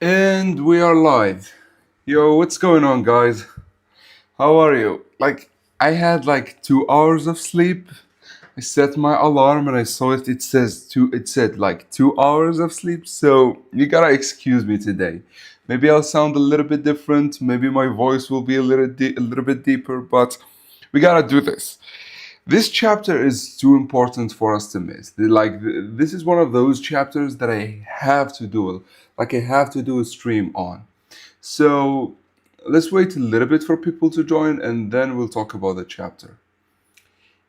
And we are live. Yo, what's going on, guys? How are you? I had like 2 hours of sleep. I set my alarm and I saw it. It says two. It said like 2 hours of sleep. So you gotta excuse me today. Maybe I'll sound a little bit different. Maybe my voice will be a little bit deeper. But we gotta do this. This chapter is too important for us to miss. This is one of those chapters that I have to do. Like I have to do a stream on. So let's wait a little bit for people to join and then we'll talk about the chapter.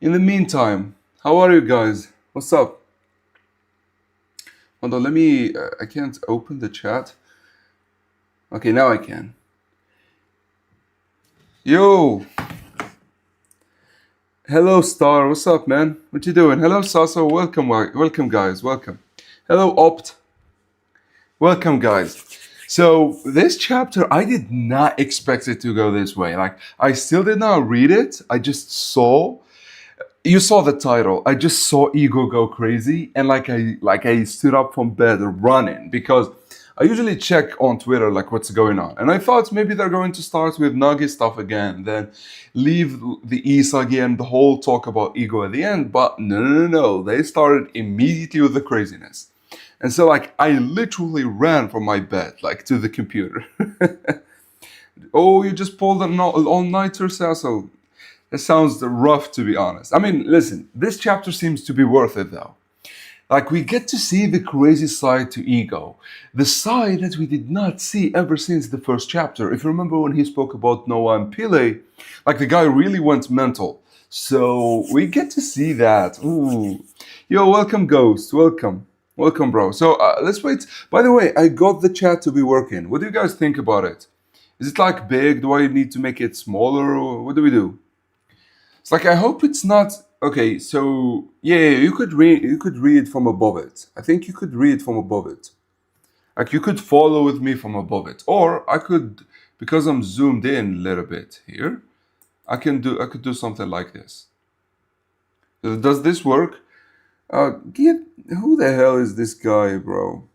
In the meantime, how are you guys? What's up? Hold on, let me. I can't open the chat. Okay, now I can. Yo! Hello, Star. What's up, man? What you doing? Hello, Sasso. Welcome, guys. Welcome. Hello, Opt. Welcome, guys. So this chapter, I did not expect it to go this way. Like, I still did not read it. I just saw. You saw the title. I just saw Ego go crazy, and I stood up from bed running because I usually check on Twitter like what's going on, and I thought maybe they're going to start with Nagi stuff again, then leave the Isagi and the whole talk about Ego at the end. But no, they started immediately with the craziness. And so, like, I literally ran from my bed, like, to the computer. Oh, you just pulled an all-nighter, Sasso. It sounds rough, to be honest. I mean, listen, this chapter seems to be worth it, though. Like, we get to see the crazy side to Ego. The side that we did not see ever since the first chapter. If you remember when he spoke about Noah and Pele, like, the guy really went mental. So, we get to see that. Ooh. Yo, welcome, Ghost. Welcome. Welcome, bro. So, let's wait. By the way, I got the chat to be working. What do you guys think about it? Is it, like, big? Do I need to make it smaller? Or what do we do? It's like I hope it's not okay. So yeah, you could read from above it. I think you could read from above it. Like you could follow with me from above it, or I could because I'm zoomed in a little bit here. I could do something like this. Does this work? Get who the hell is this guy, bro?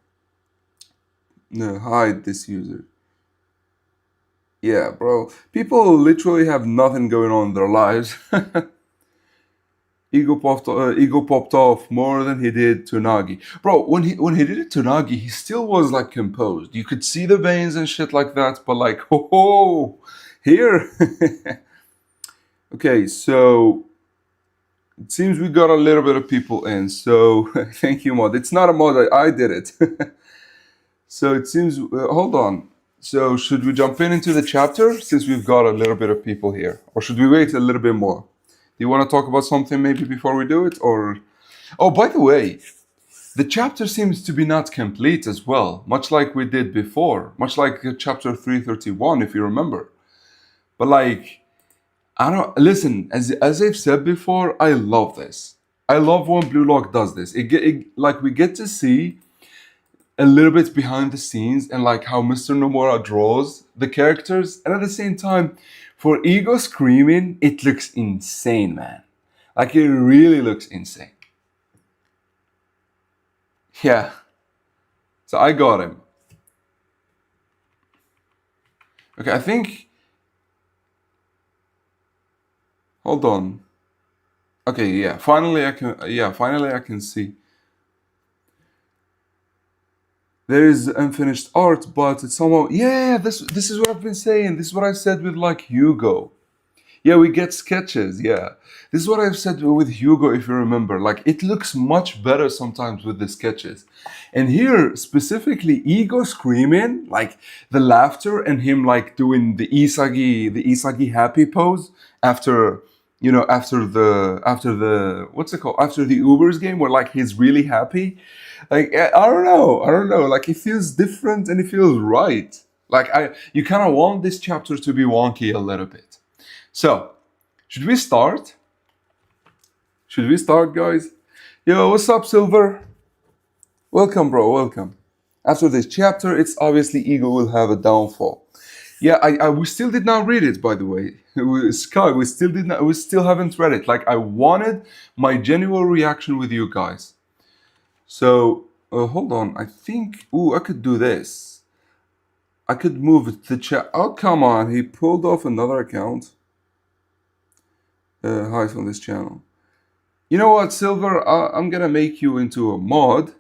No, hide this user. Yeah, bro. People literally have nothing going on in their lives. Ego popped off more than he did to Nagi. Bro, when he did it to Nagi, he still was like composed. You could see the veins and shit like that, but like, oh, here. Okay, so it seems we got a little bit of people in. So thank you, mod. It's not a mod. I did it. So it seems. Hold on. So should we jump into the chapter since we've got a little bit of people here, or should we wait a little bit more? Do you want to talk about something maybe before we do it, or? Oh, by the way, the chapter seems to be not complete as well, much like we did before, much like chapter 331, if you remember. But like, I don't listen. As I've said before, I love this. I love when Blue Lock does this. Like we get to see a little bit behind the scenes and like how Mr. Nomura draws the characters, and at the same time, for Ego screaming, it looks insane, man. Like it really looks insane. Yeah. So I got him. Okay, I think. Hold on. Okay, yeah. Finally, I can. Yeah, finally, I can see. There is unfinished art, but it's somehow. Yeah, this is what I've been saying. This is what I said with like Hugo. Yeah, we get sketches. Yeah, this is what I've said with Hugo. If you remember, like it looks much better sometimes with the sketches, and here specifically, Ego screaming, like the laughter, and him like doing the Isagi happy pose after after the what's it called after the Ubers game where like he's really happy. Like I don't know. Like it feels different and it feels right. Like you kind of want this chapter to be wonky a little bit. So, should we start? Should we start, guys? Yo, what's up, Silver? Welcome, bro. Welcome. After this chapter, it's obviously Ego will have a downfall. Yeah, we still did not read it, by the way. Sky, we still did not. We still haven't read it. Like I wanted my genuine reaction with you guys. So hold on. I think. Ooh, I could do this. I could move it to chat. Oh, come on. He pulled off another account. Hi on this channel. You know what, Silver? I'm gonna make you into a mod.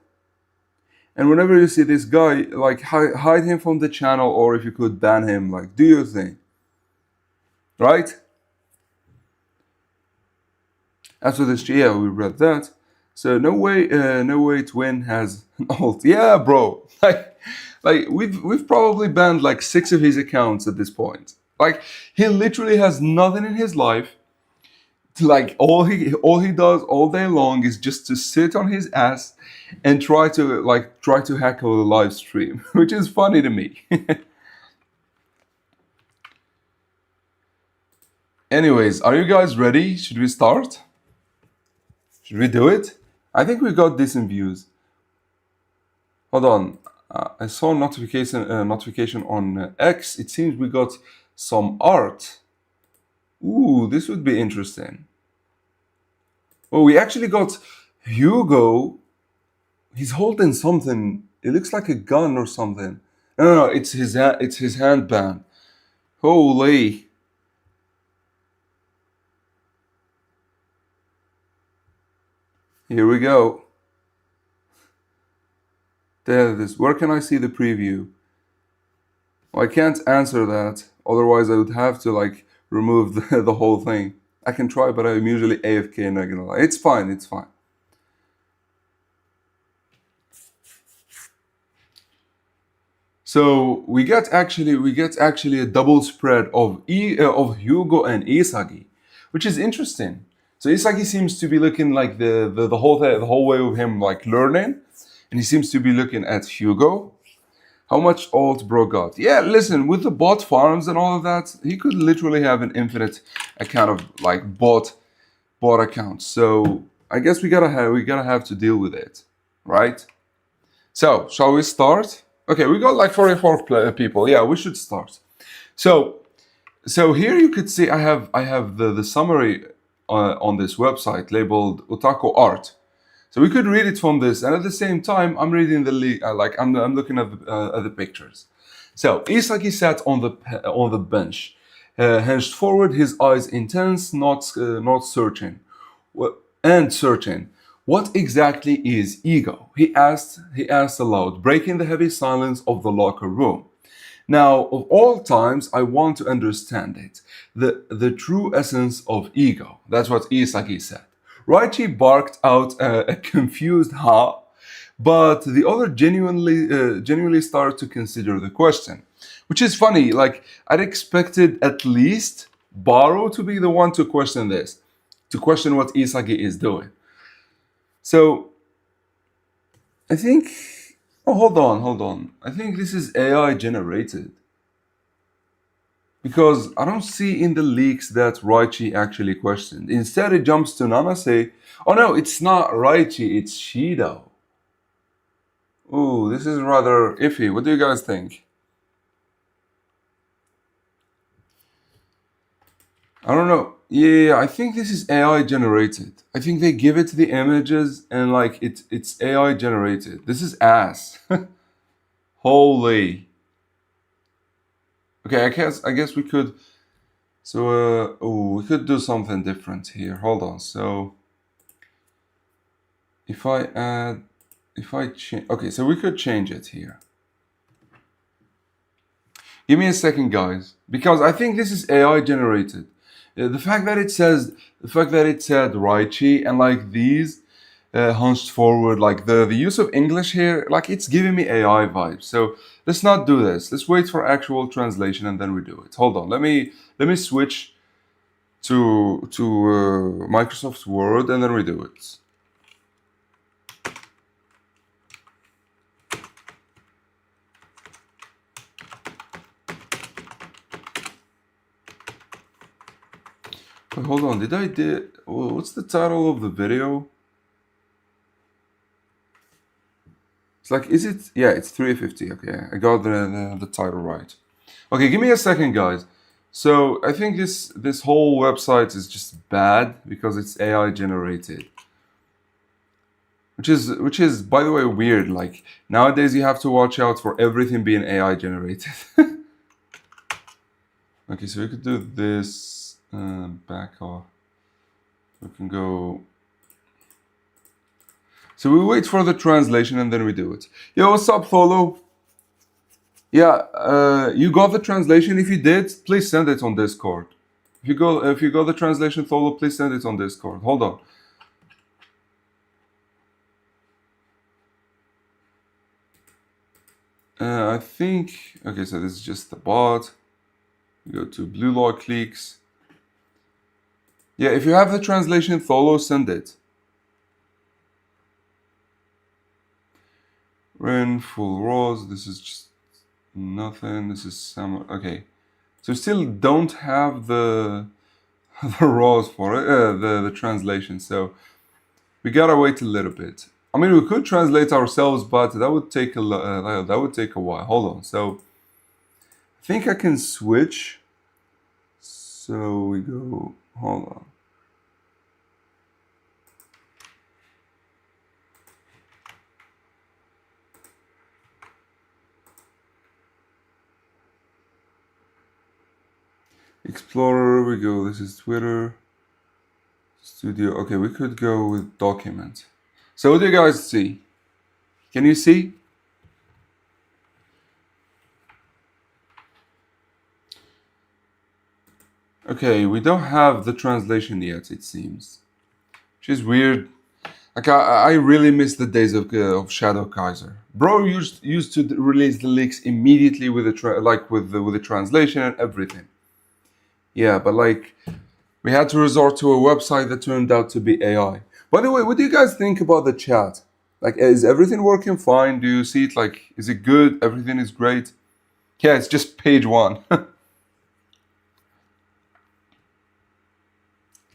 And whenever you see this guy, like, hide him from the channel, or if you could ban him, like, do your thing. Right? After this, yeah, we read that. So no way Twin has an alt. Yeah, bro. Like we've probably banned like 6 of his accounts at this point. Like he literally has nothing in his life. Like all he does all day long is just to sit on his ass and try to heckle the live stream, which is funny to me. Anyways, are you guys ready? Should we start? Should we do it? I think we got decent views. Hold on. I saw a notification on X. It seems we got some art. Ooh, this would be interesting. Oh, we actually got Hugo. He's holding something. It looks like a gun or something. No, it's his handband. Holy. Here we go. There it is. Where can I see the preview? Well, I can't answer that. Otherwise, I would have to like remove the whole thing. I can try, but I'm usually AFK, not gonna lie. It's fine, it's fine. So we get actually a double spread of Hugo and Isagi, which is interesting. So Isagi seems to be looking like the whole way of him like learning, and he seems to be looking at Hugo. How much alt bro got? Yeah, listen, with the bot farms and all of that, he could literally have an infinite account of like bot accounts. So I guess we gotta have to deal with it, right? So shall we start? Okay, we got like 44 people. Yeah, we should start. So here you could see I have the summary on this website labeled Otaku Art. So we could read it from this, and at the same time, I'm reading I'm looking at the pictures. So Isagi sat on the bench, hunched forward, his eyes intense, not searching, searching. What exactly is ego? He asked aloud, breaking the heavy silence of the locker room. Now, of all times, I want to understand it. The true essence of ego. That's what Isagi said. Raichi barked out a confused ha, but the other genuinely started to consider the question, which is funny. Like I'd expected at least Baro to be the one to question this, to question what Isagi is doing. So I think. Oh, hold on. I think this is AI generated. Because I don't see in the leaks that Raichi actually questioned. Instead, it jumps to Nanase. Oh no, it's not Raichi, it's Shido. Ooh, this is rather iffy. What do you guys think? I don't know. Yeah, I think this is AI generated. I think they give it the images and like it's AI generated. This is ass. Holy. Okay, I guess we could. So we could do something different here. Hold on. So if I change, okay, so we could change it here. Give me a second, guys, because I think this is AI generated. The fact that it said Raichi and like these hunched forward, like the use of English here, like it's giving me AI vibes. So let's not do this. Let's wait for actual translation and then we do it. Hold on. Let me switch to Microsoft Word and then we do it. Wait, hold on. What's the title of the video? It's like, is it? Yeah, it's 350. Okay, I got the title right. Okay, give me a second, guys. So I think this whole website is just bad because it's AI generated. which is by the way weird. Like nowadays, you have to watch out for everything being AI generated. Okay, so we could do this back off. We can go. So we wait for the translation and then we do it. Yo, what's up, Tholo? Yeah, you got the translation. If you did, please send it on Discord. If you got the translation, Tholo, please send it on Discord. Hold on. I think. Okay, so this is just the bot. We go to Blue Log Cliques. Yeah, if you have the translation, Tholo, send it. Ren, full rose. This is just nothing. This is some. Okay, so still don't have the the rose for it. The translation. So we gotta wait a little bit. I mean, we could translate ourselves, but that would take that would take a while. Hold on. So I think I can switch. So we go. Hold on. Explorer, we go. This is Twitter. Studio. Okay, we could go with document. So what do you guys see? Can you see? Okay, we don't have the translation yet, it seems. Which is weird. Like I really miss the days of Shadow Kaiser. Bro used to release the leaks immediately with the translation and everything. Yeah, but like we had to resort to a website that turned out to be AI. By the way, what do you guys think about the chat? Like, is everything working fine? Do you see it? Like, is it good? Everything is great? Yeah, it's just page one.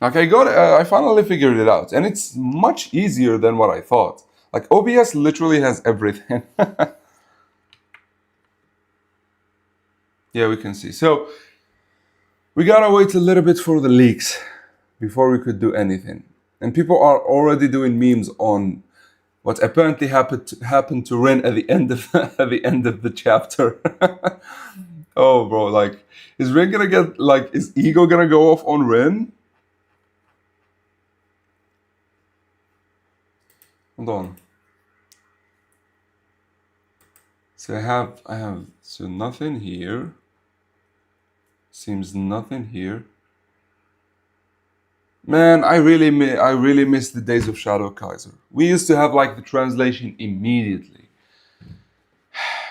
Like, I finally figured it out, and it's much easier than what I thought. Like, OBS literally has everything. Yeah, we can see. So, we gotta wait a little bit for the leaks before we could do anything. And people are already doing memes on what apparently happened to Ren at the end of at the end of the chapter. Oh, bro, like, is Ren gonna get like is Ego gonna go off on Ren? Hold on. So I have so nothing here. Seems nothing here. Man, I really miss the days of Shadow Kaiser. We used to have like the translation immediately.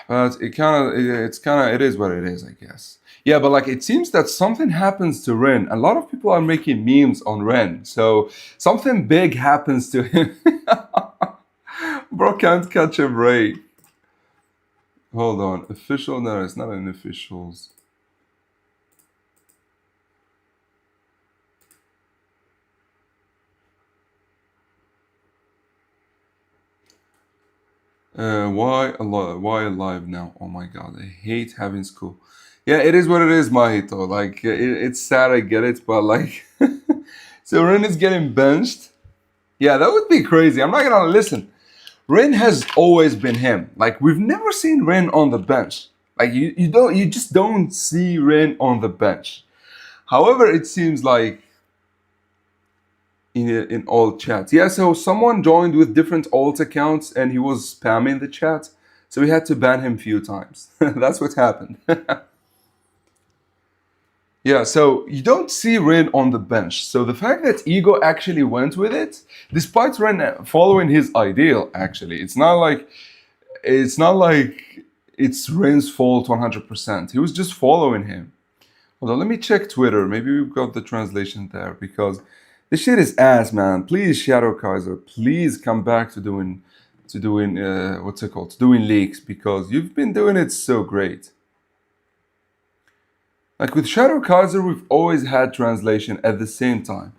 But it is what it is, I guess. Yeah, but like it seems that something happens to Ren. A lot of people are making memes on Ren. So something big happens to him. Bro can't catch a break. Hold on. Official? No, it's not an officials. Why alive now? Oh my god, I hate having school. Yeah, it is what it is, Mahito. Like it's sad, I get it, but like, so Ren is getting benched. Yeah, that would be crazy. I'm not gonna listen. Ren has always been him. Like we've never seen Ren on the bench. Like you just don't see Ren on the bench. However, it seems like in all chats. Yeah, so someone joined with different alt accounts and he was spamming the chat. So we had to ban him a few times. That's what happened. Yeah, so you don't see Ren on the bench. So the fact that Ego actually went with it, despite Ren following his ideal, actually, it's not like it's Ren's fault 100%. He was just following him. Hold on, let me check Twitter. Maybe we've got the translation there because this shit is ass, man. Please, Shadow Kaiser, please come back to doing what's it called? To doing leaks because you've been doing it so great. Like with Shadow Kaiser, we've always had translation at the same time.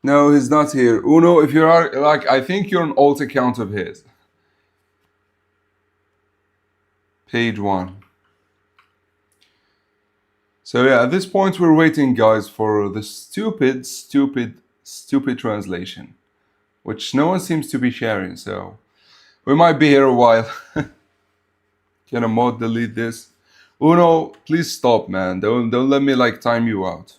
No, he's not here. Uno, if you are like, I think you're an alt account of his. Page one. So yeah, at this point we're waiting, guys, for the stupid stupid translation, which no one seems to be sharing. So we might be here a while. Can a mod delete this? Uno, please stop, man. Don't let me like time you out.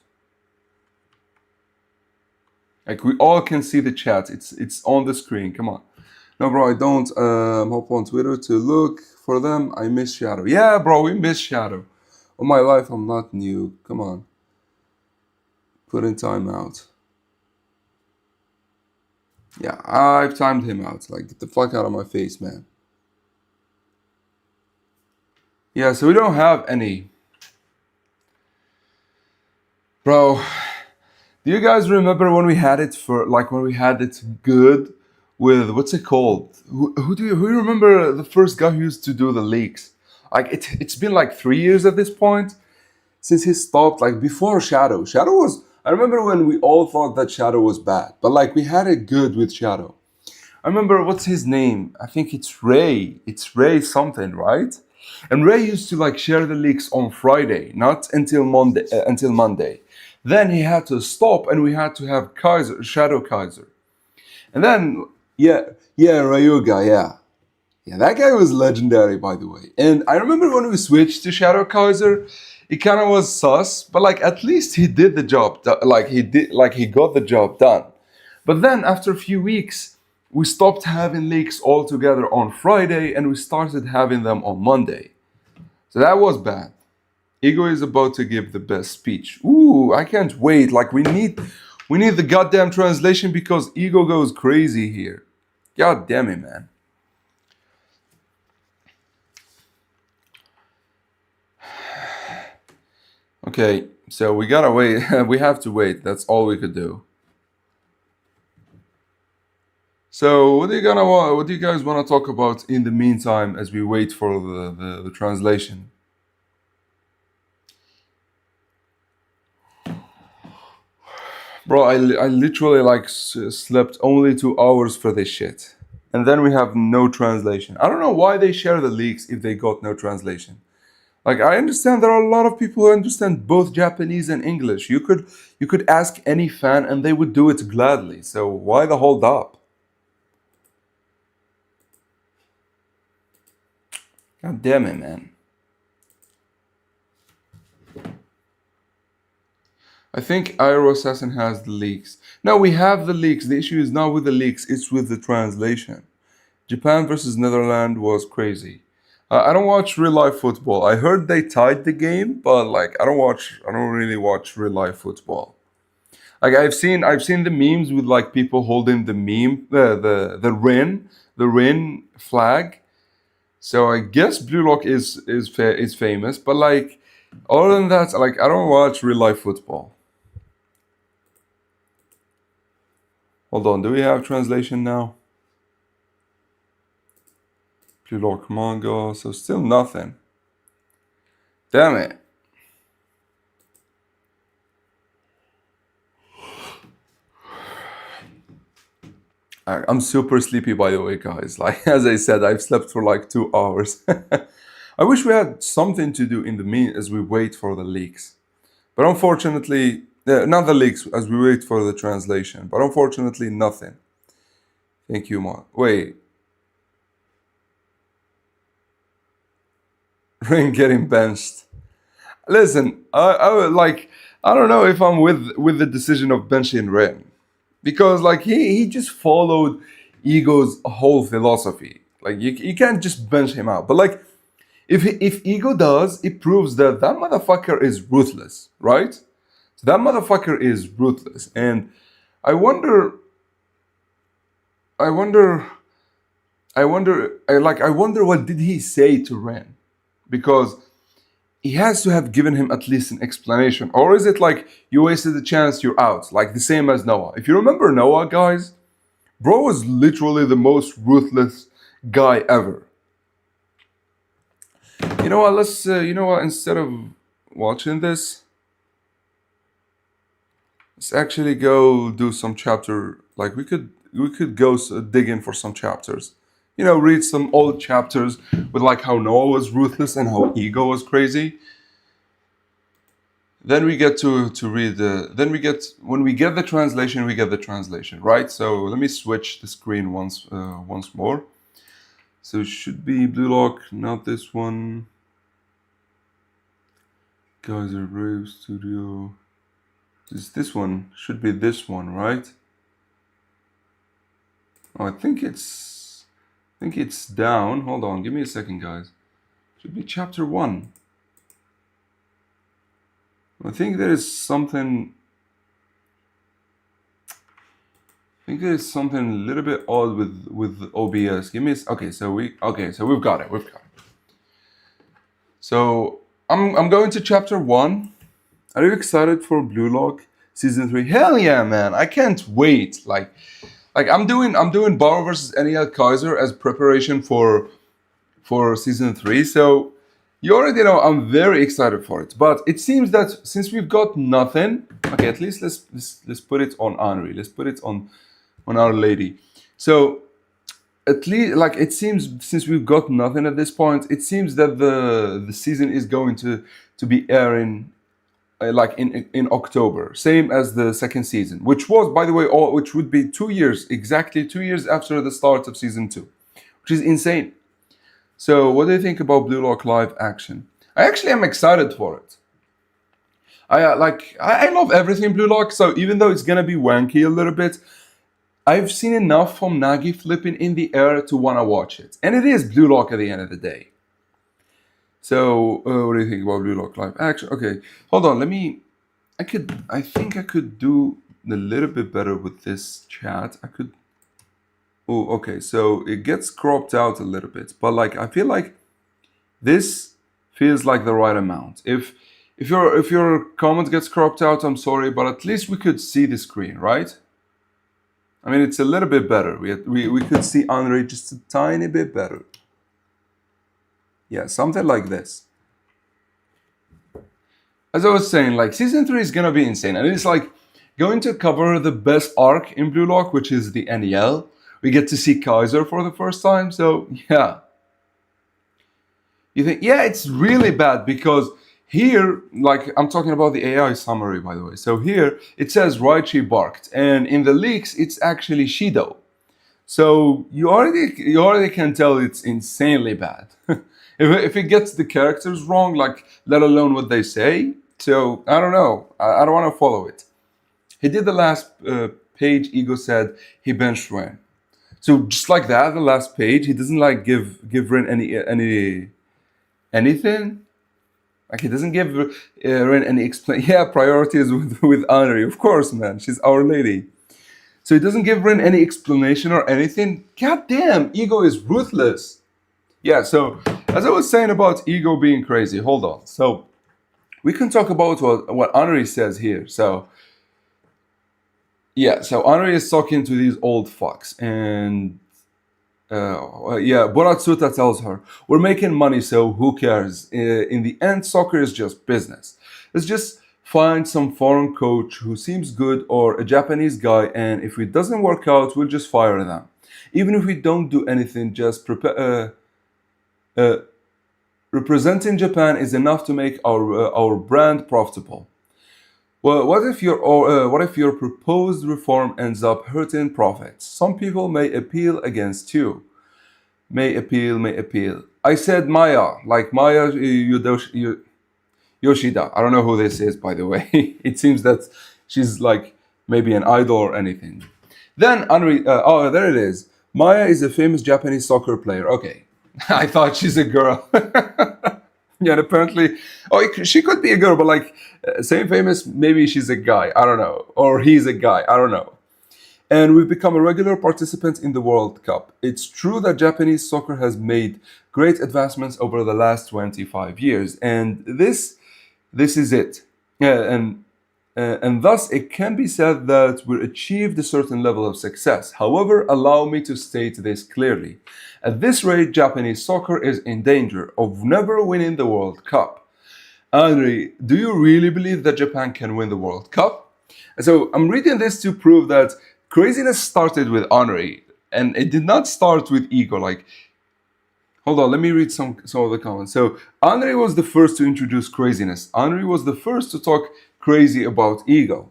Like we all can see the chat. It's on the screen. Come on. No, bro, I don't hop on Twitter to look for them. I miss Shadow. Yeah, bro, we miss Shadow. All my life, I'm not new. Come on. Put in timeout. Yeah, I've timed him out. Like, get the fuck out of my face, man. Yeah, so we don't have any. Bro, do you guys remember when we had it when we had it good with, what's it called? Who remember the first guy who used to do the leaks? Like, it's been like 3 years at this point since he stopped, like before Shadow. Shadow was, I remember when we all thought that Shadow was bad, but like we had it good with Shadow. I remember, what's his name? I think it's Ray. It's Ray something, right? And Ray used to like share the leaks on Friday, not until Monday. Until Monday. Then he had to stop, and we had to have Shadow Kaiser. And then, yeah, Rayuga, yeah, that guy was legendary, by the way. And I remember when we switched to Shadow Kaiser, it kind of was sus, but like at least he did the job. He got the job done. But then after a few weeks, we stopped having leaks altogether on Friday, and we started having them on Monday. So that was bad. Ego is about to give the best speech. Ooh, I can't wait. Like we need the goddamn translation because Ego goes crazy here. God damn it, man. Okay, so we gotta wait. We have to wait. That's all we could do. So what do you guys want to talk about in the meantime as we wait for the translation? Bro, I literally like slept only 2 hours for this shit. And then we have no translation. I don't know why they share the leaks if they got no translation. Like, I understand there are a lot of people who understand both Japanese and English. You could ask any fan and they would do it gladly. So why the hold up? God damn it, man. I think Aero Assassin has the leaks. No, we have the leaks. The issue is not with the leaks, it's with the translation. Japan versus Netherlands was crazy. I don't watch real life football. I heard they tied the game, but like I don't really watch real life football. Like I've seen the memes with like people holding the the Rin flag. So I guess Blue Lock is famous, but like other than that, like I don't watch real life football. Hold on, do we have translation now? Blue Lock manga, so still nothing. Damn it. I'm super sleepy, by the way, guys. Like as I said, I've slept for like 2 hours. I wish we had something to do in the mean as we wait for the leaks, but unfortunately, not the leaks as we wait for the translation. But unfortunately, nothing. Thank you, Mark. Wait, Ring getting benched. Listen, I would like. I don't know if I'm with the decision of benching Ring, because like he just followed Ego's whole philosophy. Like you can't just bench him out. But like if Ego does, it proves that that motherfucker is ruthless, right? So that motherfucker is ruthless, and I wonder, I wonder, I wonder what did he say to Ren, because he has to have given him at least an explanation. Or is it like you wasted the chance, you're out, like the same as Noah? If you remember Noah, guys, bro was literally the most ruthless guy ever. You know what? Let's instead of watching this, let's actually go do some chapter. Like we could go dig in for some chapters. Read some old chapters with like how Noah was ruthless and how Ego was crazy. then we get to read the then we get when we get the translation, we get the translation, right? So let me switch the screen once more. So it should be Blue Lock, not this one. Geyser Brave Studio. This one should be this one, right? Oh, I think it's down. Hold on, give me a second, guys. Should be chapter 1. I think there is something. I think there's something a little bit odd with OBS. Give me a, okay. So we've got it. We've got it. So I'm going to chapter 1. Are you excited for Blue Lock season 3? Hell yeah, man! I can't wait. Like I'm doing Bauer versus NEL Kaiser as preparation for season 3. So you already know I'm very excited for it. But it seems that since we've got nothing, okay, at least let's put it on Henri. Let's put it on Our Lady. So at least, like, it seems, since we've got nothing at this point, it seems that the season is going to be airing like in October, same as the second season, which was, by the way, which would be 2 years, exactly 2 years after the start of season 2, which is insane. So what do you think about Blue Lock live action? I actually am excited for it. I love everything Blue Lock, so even though it's gonna be wanky a little bit, I've seen enough from Nagi flipping in the air to want to watch it. And it is Blue Lock at the end of the day. So, what do you think about Blue Lock live action? Okay, hold on, I think I could do a little bit better with this chat. Oh, okay, so it gets cropped out a little bit. But like, I feel like this feels like the right amount. If your comment gets cropped out, I'm sorry, but at least we could see the screen, right? I mean, it's a little bit better. We could see Henri just a tiny bit better. Yeah, something like this. As I was saying, like, season 3 is gonna be insane, and it's like going to cover the best arc in Blue Lock, which is the NEL. We get to see Kaiser for the first time, so yeah. You think, yeah, it's really bad because here, like, I'm talking about the AI summary, by the way. So here it says Raichi barked, and in the leaks it's actually Shido. So you already can tell it's insanely bad. if it gets the characters wrong, like, let alone what they say. So I don't know. I don't want to follow it. He did the last page. Ego said he benched Ren. So just like that, the last page, he doesn't like give Ren anything. Like, he doesn't give Ren any explain. Yeah, priorities with Henri, of course, man. She's Our Lady. So he doesn't give Ren any explanation or anything. God damn, Ego is ruthless. Yeah. So as I was saying about Ego being crazy, hold on. So we can talk about what Henri says here. So yeah. So Henri is talking to these old fucks, and Boratsuta tells her, "We're making money, so who cares? In the end, soccer is just business. Let's just find some foreign coach who seems good or a Japanese guy, and if it doesn't work out, we'll just fire them. Even if we don't do anything, just representing Japan is enough to make our brand profitable. Well, what if your proposed reform ends up hurting profits? Some people may appeal against you. May appeal. I said Maya, like Maya Yoshida. I don't know who this is, by the way. It seems that she's like maybe an idol or anything. Then Henri, oh, there it is. Maya is a famous Japanese soccer player. Okay, I thought she's a girl. Yeah, apparently, she could be a girl, but like, same famous, maybe she's a guy, I don't know. Or he's a guy, I don't know. And we've become a regular participant in the World Cup. It's true that Japanese soccer has made great advancements over the last 25 years, and this is it. And thus it can be said that we achieved a certain level of success. However, allow me to state this clearly. At this rate, Japanese soccer is in danger of never winning the World Cup. Henri, do you really believe that Japan can win the World Cup? So I'm reading this to prove that craziness started with Henri, and it did not start with Ego. Like, Hold on, let me read some of the comments. So Henri was the first to introduce craziness. Henri was the first to talk crazy about ego.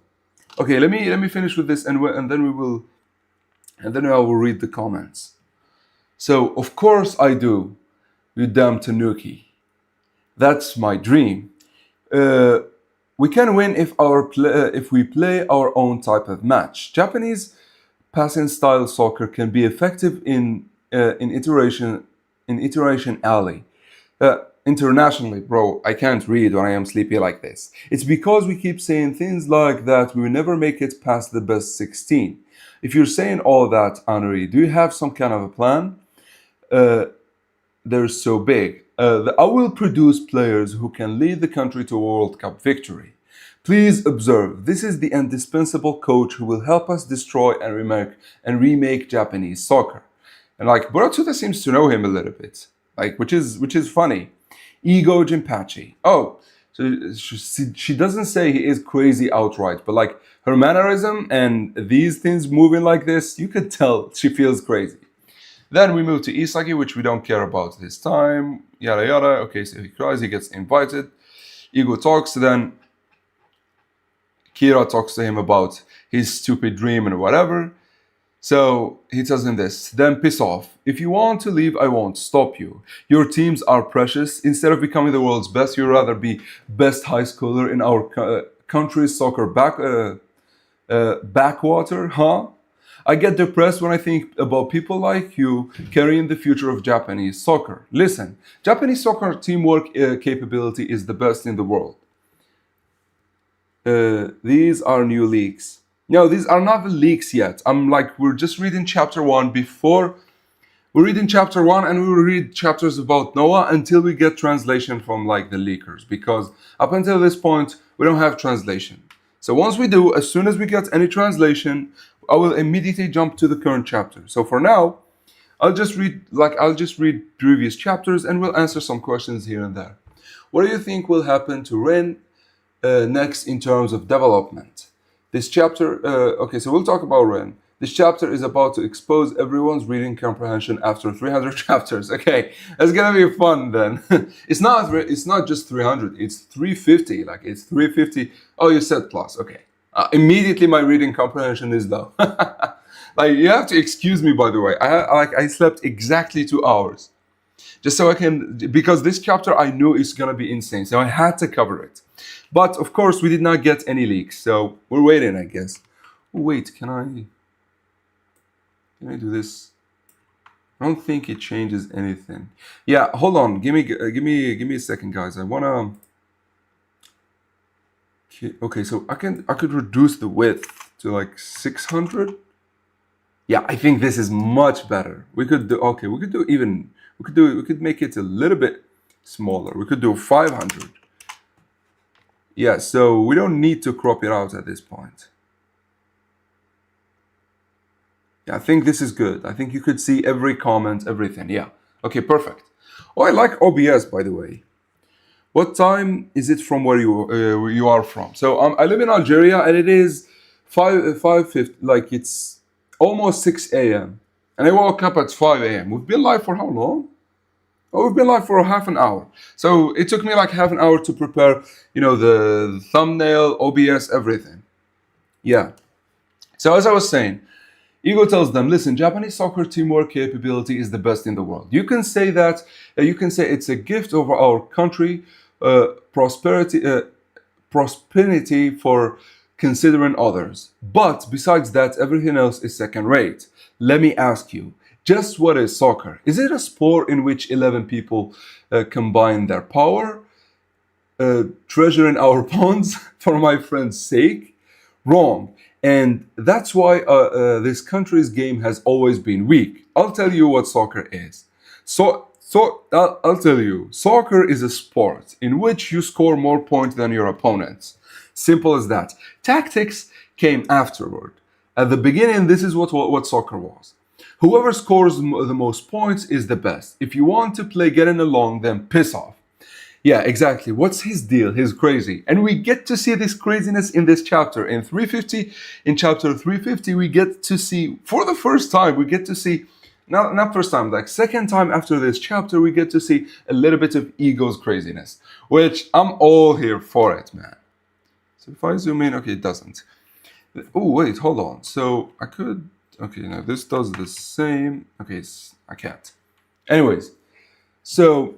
Okay, let me finish with this, and then we will, and then I will read the comments. So of course I do, you damn Tanuki. That's my dream. Uh, we can win if we play our own type of match. Japanese passing style soccer can be effective in iteration alley. Internationally, bro, I can't read when I am sleepy like this. It's because we keep saying things like that we will never make it past the best 16. If you're saying all that, Henri, do you have some kind of a plan? Uh, they're so big. I will produce players who can lead the country to a World Cup victory. Please observe, this is the indispensable coach who will help us destroy and remake Japanese soccer. And like Boratsuda seems to know him a little bit, like which is funny. Ego Jinpachi. Oh, so she doesn't say he is crazy outright, but like her mannerism and these things moving like this, you could tell she feels crazy. Then we move to Isagi, which we don't care about this time. Yada yada. Okay, so he cries, he gets invited. Ego talks, then Kira talks to him about his stupid dream and whatever. So he tells him this, then piss off. If you want to leave, I won't stop you. Your teams are precious. Instead of becoming the world's best, you'd rather be best high schooler in our country's soccer backwater, huh? I get depressed when I think about people like you carrying the future of Japanese soccer. Listen, Japanese soccer teamwork capability is the best in the world. These are new leaks. No, these are not the leaks yet. We're just reading chapter one before. We're reading chapter one and we will read chapters about Noah until we get translation from like the leakers. Because up until this point, we don't have translation. So once we do, as soon as we get any translation, I will immediately jump to the current chapter. So for now, I'll just read previous chapters and we'll answer some questions here and there. What do you think will happen to Ren next in terms of development? This chapter, okay, so we'll talk about Ren. This chapter is about to expose everyone's reading comprehension after 300 chapters. Okay, that's gonna be fun then. It's not just 300, it's 350. Like it's 350. Oh, you said plus. Okay. Immediately my reading comprehension is low. Like you have to excuse me, by the way. I slept exactly 2 hours just so I can, because this chapter I knew is gonna be insane, so I had to cover it. But of course we did not get any leaks, so we're waiting, I guess. Oh, wait, can I do this? I don't think it changes anything. Yeah, hold on. Give me a second, guys. I wanna. Okay, so I could reduce the width to like 600. Yeah, I think this is much better. We could do okay. We could make it a little bit smaller. We could do 500. Yeah, so we don't need to crop it out at this point. Yeah, I think this is good. I think you could see every comment, everything. Yeah. Okay, perfect. Oh, I like OBS, by the way. What time is it from where you are from? So I live in Algeria, and it is 5:50. Like it's almost 6 a.m. And I woke up at 5 a.m. We've been live for how long? Oh, we've been live for half an hour. So it took me like half an hour to prepare, the thumbnail, OBS, everything. Yeah. So as I was saying, Ego tells them, listen, Japanese soccer teamwork capability is the best in the world. You can say that, you can say it's a gift of our country, prosperity for considering others. But besides that, everything else is second rate. Let me ask you, just what is soccer? Is it a sport in which 11 people combine their power, treasuring our bonds for my friend's sake? Wrong. And that's why this country's game has always been weak. I'll tell you what soccer is. I'll tell you, soccer is a sport in which you score more points than your opponents. Simple as that. Tactics came afterward. At the beginning, this is what soccer was. Whoever scores the most points is the best. If you want to play getting along, then piss off. Yeah, exactly. What's his deal? He's crazy. And we get to see this craziness in this chapter. In chapter 350, we get to see, for the first time, we get to see Not first time, like second time after this chapter, we get to see a little bit of Ego's craziness, which I'm all here for it, man. So if I zoom in, okay, it doesn't. Oh, wait, hold on. So I could, okay, no, this does the same. Okay, I can't. Anyways, so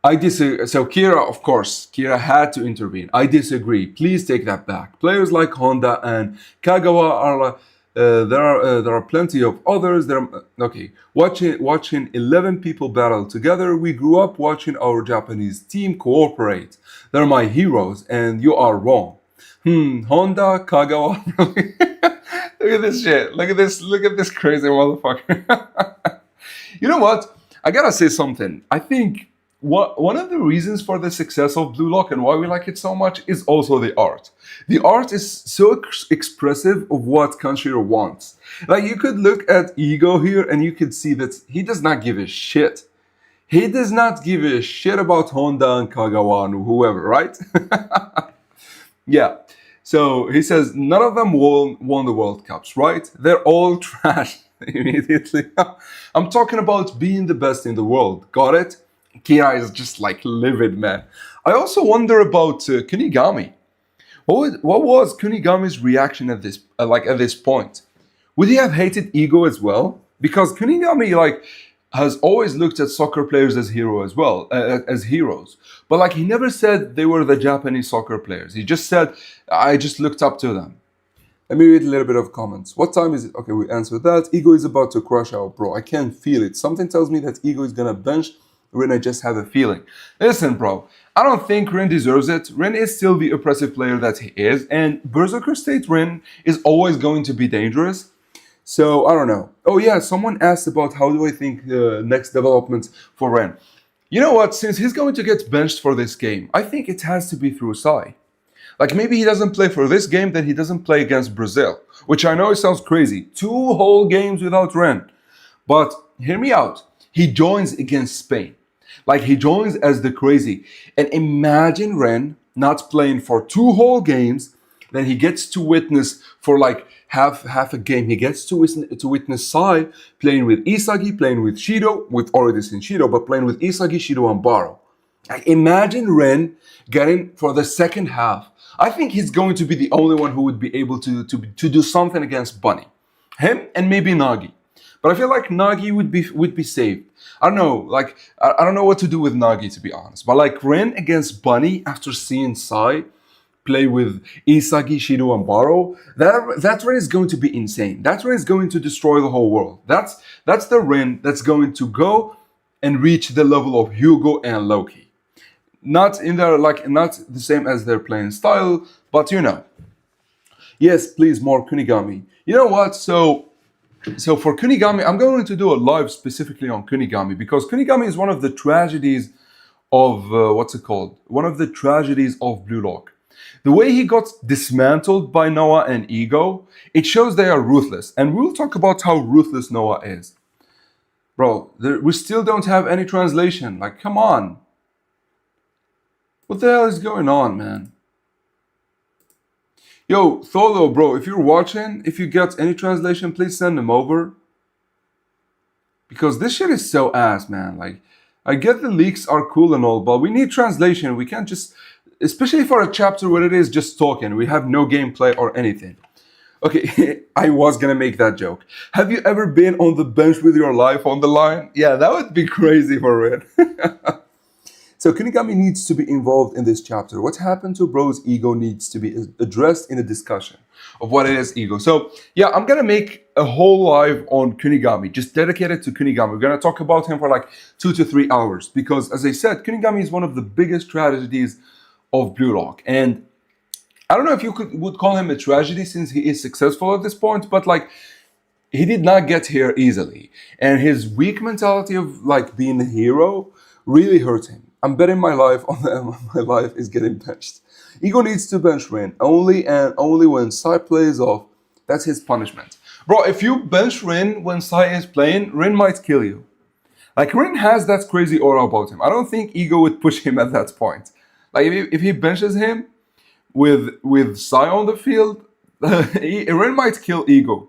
I disagree. So Kira, of course, Kira had to intervene. I disagree. Please take that back. Players like Honda and Kagawa are. There are plenty of others. Okay. Watching 11 people battle together. We grew up watching our Japanese team cooperate. They're my heroes, and you are wrong. Honda, Kagawa. Look at this shit. Look at this. Look at this crazy motherfucker. You know what? I gotta say something. I think one of the reasons for the success of Blue Lock and why we like it so much is also the art. The art is so expressive of what Kanshiro wants. Like you could look at Ego here and you could see that he does not give a shit. He does not give a shit about Honda and Kagawa and whoever, right? Yeah. So he says none of them won the World Cups, right? They're all trash. Immediately. I'm talking about being the best in the world. Got it? Kira is just like livid, man. I also wonder about Kunigami. What was Kunigami's reaction at this at this point? Would he have hated Ego as well? Because Kunigami has always looked at soccer players as as heroes. But he never said they were the Japanese soccer players. He just said I just looked up to them. Let me read a little bit of comments. What time is it? Okay, we answered that. Ego is about to crush out, bro. I can't feel it. Something tells me that Ego is gonna bench Rin. I just have a feeling. Listen, bro. I don't think Rin deserves it. Rin is still the oppressive player that he is, and Berserker State Rin is always going to be dangerous. So I don't know. Oh yeah, someone asked about how do I think the next developments for Ren. You know what? Since he's going to get benched for this game, I think it has to be through Sai. Maybe he doesn't play for this game, then he doesn't play against Brazil, which I know it sounds crazy. 2 whole games without Ren. But hear me out. He joins against Spain. He joins as the crazy. And imagine Ren not playing for 2 whole games, then he gets to witness for half a game. He gets to witness Sai playing with Isagi, playing with Shido, with already seen Shido, but playing with Isagi, Shido, and Baro. Imagine Ren getting for the second half. I think he's going to be the only one who would be able to do something against Bunny. Him and maybe Nagi. But I feel like Nagi would be saved. I don't know, I don't know what to do with Nagi, to be honest. But Ren against Bunny after seeing Sai play with Isagi, Shido, and Baro, that Ren is going to be insane. That Ren is going to destroy the whole world. That's the Ren that's going to go and reach the level of Hugo and Loki. Not in their not the same as their playing style, but you know. Yes, please, more Kunigami. You know what? So for Kunigami, I'm going to do a live specifically on Kunigami because Kunigami is one of the tragedies of what's it called? One of the tragedies of Blue Lock. The way he got dismantled by Noah and Ego, it shows they are ruthless. And we'll talk about how ruthless Noah is. Bro, we still don't have any translation. Come on. What the hell is going on, man? Yo, Tholo, bro, if you're watching, if you get any translation, please send them over. Because this shit is so ass, man. I get the leaks are cool and all, but we need translation. We can't just, especially for a chapter where it is just talking. We have no gameplay or anything. Okay, I was gonna make that joke. Have you ever been on the bench with your life on the line? Yeah, that would be crazy for it. So Kunigami needs to be involved in this chapter. What happened to Bro's ego needs to be addressed in a discussion of what it is ego. So yeah, I'm gonna make a whole live on Kunigami, just dedicated to Kunigami. We're gonna talk about him for 2 to 3 hours because, as I said, Kunigami is one of the biggest tragedies of Blue Lock. And I don't know if you would call him a tragedy since he is successful at this point, but he did not get here easily. And his weak mentality of being a hero really hurt him. I'm betting my life on my life is getting benched. Ego needs to bench Rin only and only when Sai plays off. That's his punishment. Bro, if you bench Rin when Sai is playing, Rin might kill you. Rin has that crazy aura about him. I don't think Ego would push him at that point. If he benches him with Sai on the field, Rin might kill Ego.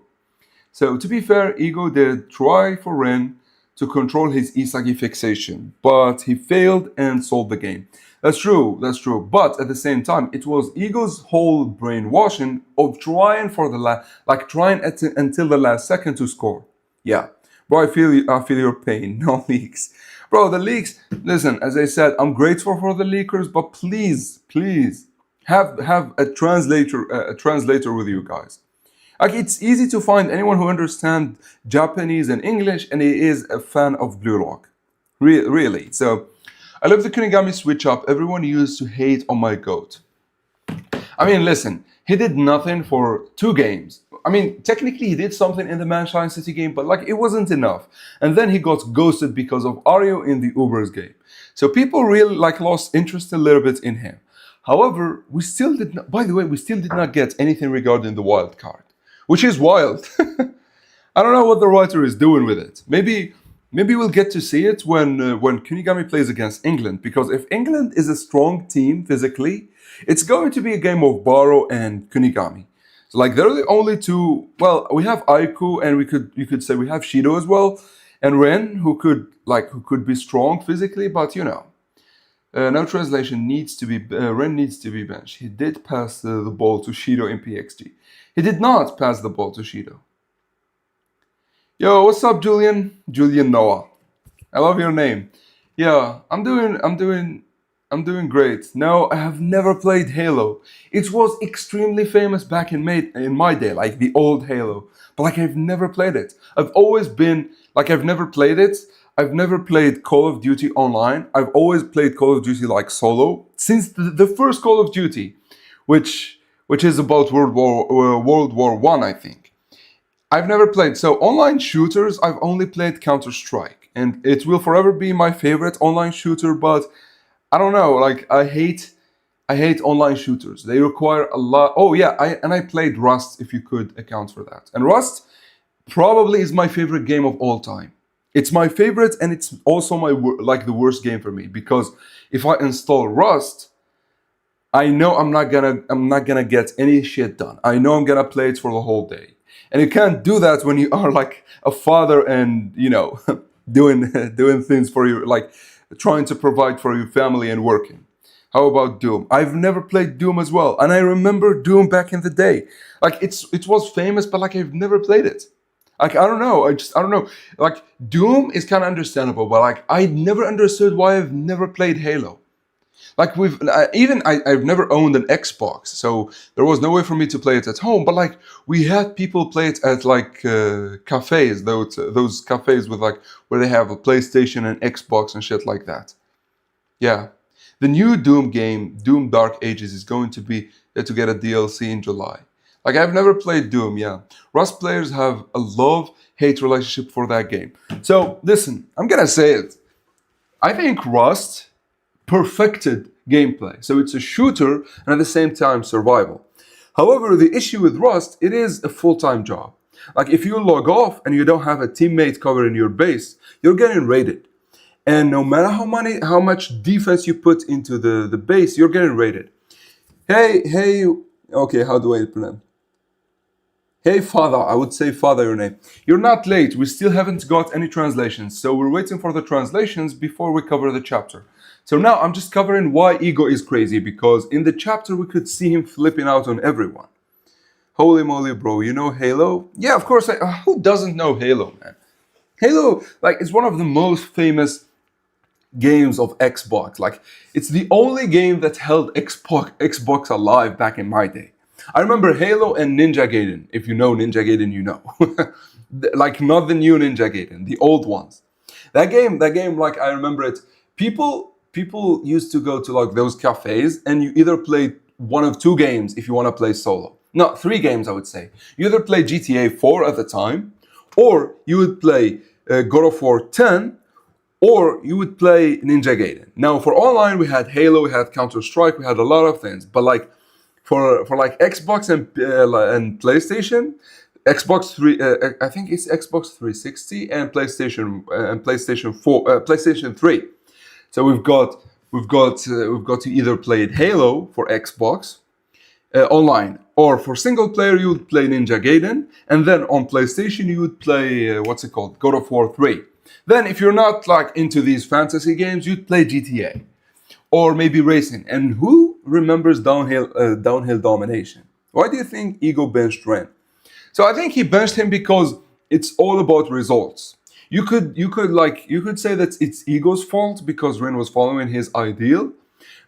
So to be fair, Ego did try for Ren to control his Isagi fixation, but he failed and solved the game. That's true, that's true. But at the same time, it was Ego's whole brainwashing of trying for the trying until the last second to score. Yeah, bro, I feel your pain. No leaks, bro. The leaks. Listen, as I said, I'm grateful for the leakers, but please have a translator with you guys. Like it's easy to find anyone who understands Japanese and English, and he is a fan of Blue Lock. Really. So I love the Kunigami switch up. Everyone used to hate on my goat. I mean, listen, he did nothing for 2 games. I mean, technically he did something in the Manshine City game, but like it wasn't enough. And then he got ghosted because of Ario in the Ubers game. So people really like lost interest a little bit in him. However, we still did not, by the way, we still did not get anything regarding the wild card, which is wild. I don't know what the writer is doing with it. Maybe we'll get to see it when Kunigami plays against England, because if England is a strong team physically, it's going to be a game of Baro and Kunigami. So like they're the only two. Well, we have Aiku, and you could say we have Shido as well, and Ren who could be strong physically, but you know. No translation needs to be. Ren needs to be benched. He did pass the ball to Shido in PXG. He did not pass the ball to Shido. Yo, what's up, Julian? Julian Noah. I love your name. Yeah, I'm doing great. No, I have never played Halo. It was extremely famous back in my day, like the old Halo. But like I've never played it. I've never played it. I've never played Call of Duty online. I've always played Call of Duty like solo since the first Call of Duty, which is about World War One, I think. I've never played. So online shooters, I've only played Counter-Strike, and it will forever be my favorite online shooter. But I don't know. Like I hate online shooters. They require a lot. Oh yeah, I played Rust, if you could account for that. And Rust probably is my favorite game of all time. It's my favorite, and it's also the worst game for me, because if I install Rust, I know I'm not gonna get any shit done. I know I'm gonna play it for the whole day. And you can't do that when you are like a father and, you know, doing things for you, like trying to provide for your family and working. How about Doom? I've never played Doom as well, and I remember Doom back in the day. Like it was famous, but like I've never played it. Like I don't know, I don't know. Like Doom is kind of understandable, but like I never understood why I've never played Halo. Like I've never owned an Xbox, so there was no way for me to play it at home. But like we had people play it at like cafes, those cafes with like where they have a PlayStation and Xbox and shit like that. Yeah, the new Doom game, Doom Dark Ages, is going to be to get a DLC in July. Like I've never played Doom. Yeah, Rust players have a love-hate relationship for that game. So listen, I'm gonna say it. I think Rust perfected gameplay. So it's a shooter and at the same time survival. However, the issue with Rust, it is a full-time job. Like if you log off and you don't have a teammate covering your base, you're getting raided. And no matter how much defense you put into the base, you're getting raided. Hey, okay, how do I pronounce? Hey father, I would say father your name. You're not late, we still haven't got any translations, so we're waiting for the translations before we cover the chapter. So now I'm just covering why Ego is crazy, because in the chapter we could see him flipping out on everyone. Holy moly, bro, you know Halo? Yeah, of course, who doesn't know Halo, man? Halo, like, is one of the most famous games of Xbox. Like, it's the only game that held Xbox alive back in my day. I remember Halo and Ninja Gaiden. If you know Ninja Gaiden, you know. Like, not the new Ninja Gaiden, the old ones. That game, like, I remember it. People used to go to like those cafes, and you either played one of 2 games if you want to play solo. No, 3 games, I would say. You either play GTA 4 at the time, or you would play God of War 10, or you would play Ninja Gaiden. Now, for online, we had Halo, we had Counter-Strike, we had a lot of things. But like for like Xbox and PlayStation, Xbox 3, I think it's Xbox 360 and PlayStation 4, PlayStation 3. So we've got to either play Halo for Xbox, online. Or for single player, you would play Ninja Gaiden, and then on PlayStation, you would play what's it called, God of War 3. Then, if you're not like into these fantasy games, you'd play GTA or maybe racing. And who remembers downhill domination? Why do you think Ego benched Ren? So I think he benched him because it's all about results. You could say that it's Ego's fault because Ren was following his ideal,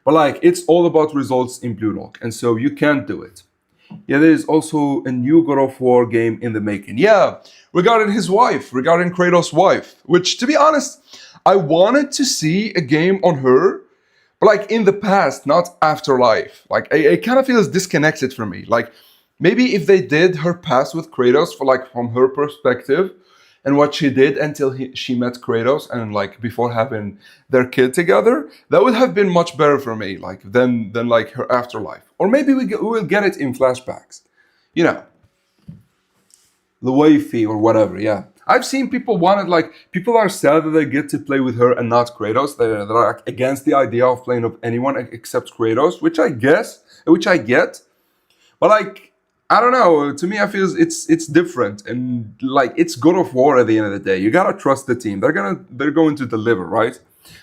but like it's all about results in Blue Lock, and so you can't do it. Yeah, there is also a new God of War game in the making. Yeah, regarding his wife, regarding Kratos' wife, which to be honest, I wanted to see a game on her, but like in the past, not afterlife. Like it kind of feels disconnected for me. Like maybe if they did her past with Kratos for like from her perspective and what she did until she met Kratos and like before having their kid together, that would have been much better for me. Like than like her afterlife, or maybe we will get it in flashbacks. You know, the wifey or whatever. Yeah, I've seen people wanted like people are sad that they get to play with her and not Kratos. They're like, against the idea of playing with anyone except Kratos, which I get. But like I don't know. To me, I feel it's different, and like it's God of War at the end of the day. You gotta trust the team. They're going to deliver, right?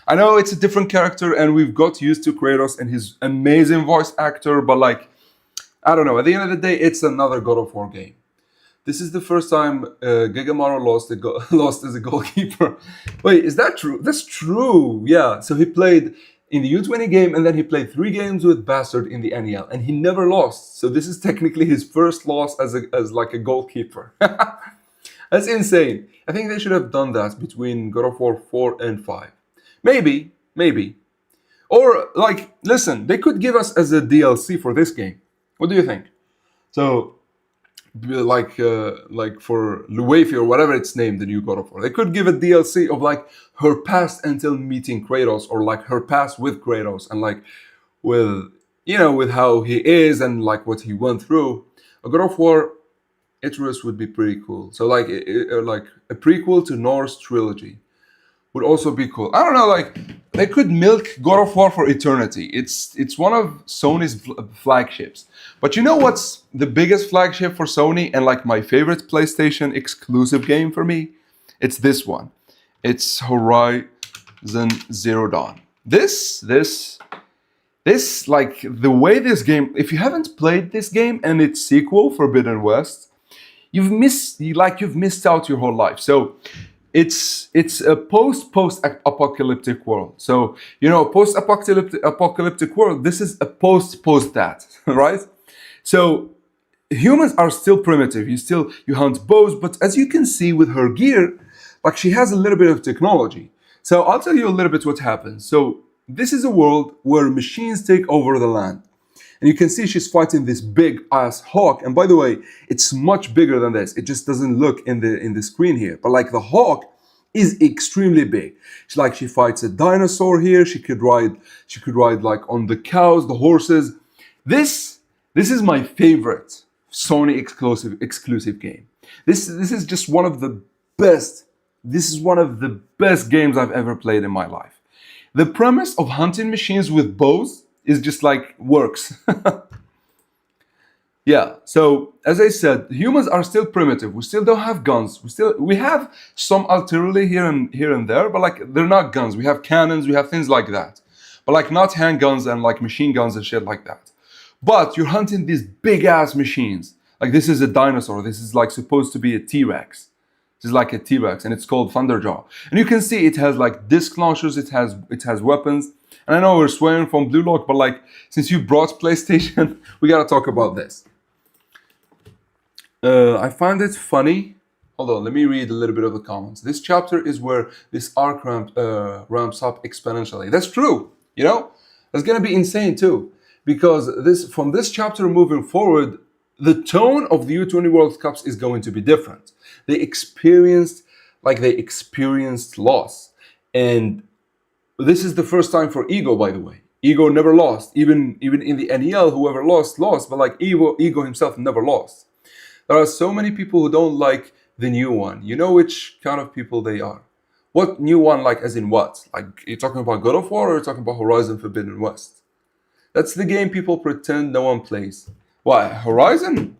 I know it's a different character, and we've got used to Kratos and his amazing voice actor, but like I don't know. At the end of the day, it's another God of War game. This is the first time Gigamaro lost as a goalkeeper. Wait, is that true? That's true. Yeah. So he played in the U20 game, and then he played 3 games with Bastard in the NEL, and he never lost. So this is technically his first loss as like a goalkeeper. That's insane. I think they should have done that between God of War 4 and 5. Maybe. Or like, listen, they could give us as a DLC for this game. What do you think? So like for Luefi or whatever it's named, the new God of War. They could give a DLC of like her past until meeting Kratos, or like her past with Kratos, and like with with how he is and like what he went through. A God of War Icarus would be pretty cool. So like a prequel to Norse trilogy would also be cool. I don't know, like they could milk God of War for eternity. It's one of Sony's flagships. But you know what's the biggest flagship for Sony and like my favorite PlayStation exclusive game for me? It's this one. It's Horizon Zero Dawn. This like the way this game, if you haven't played this game and its sequel Forbidden West, you've missed out your whole life. So it's a post apocalyptic world. So post apocalyptic world. This is a post that, right? So humans are still primitive. You hunt bows, but as you can see with her gear, like she has a little bit of technology. So I'll tell you a little bit what happens. So this is a world where machines take over the land. And you can see she's fighting this big ass hawk. And by the way, it's much bigger than this. It just doesn't look in the screen here. But like the hawk is extremely big. She fights a dinosaur here. She could ride like on the cows, the horses. This is my favorite Sony exclusive game. This is just one of the best. This is one of the best games I've ever played in my life. The premise of hunting machines with bows is just like works. Yeah, so as I said, humans are still primitive. We still don't have guns. We have some artillery here and there, but like they're not guns. We have cannons, we have things like that. But like not handguns and like machine guns and shit like that. But you're hunting these big ass machines. Like this is a dinosaur. This is like supposed to be a T-Rex. This is like a T-Rex, and it's called Thunderjaw. And you can see it has like disc launchers, it has weapons. And I know we're swearing from Blue Lock, but like since you brought PlayStation, we gotta talk about this. I find it funny. Hold on, let me read a little bit of the comments. This chapter is where this arc ramps up exponentially. That's true. That's gonna be insane too, because from this chapter moving forward, the tone of the U20 World Cups is going to be different. They experienced loss, and this is the first time for Ego, by the way. Ego never lost, even in the NEL. Whoever lost, but like Ego himself never lost. There are so many people who don't like the new one. You know which kind of people they are. What new one, like as in what? Like you're talking about God of War, or you're talking about Horizon Forbidden West? That's the game people pretend no one plays. What, Horizon?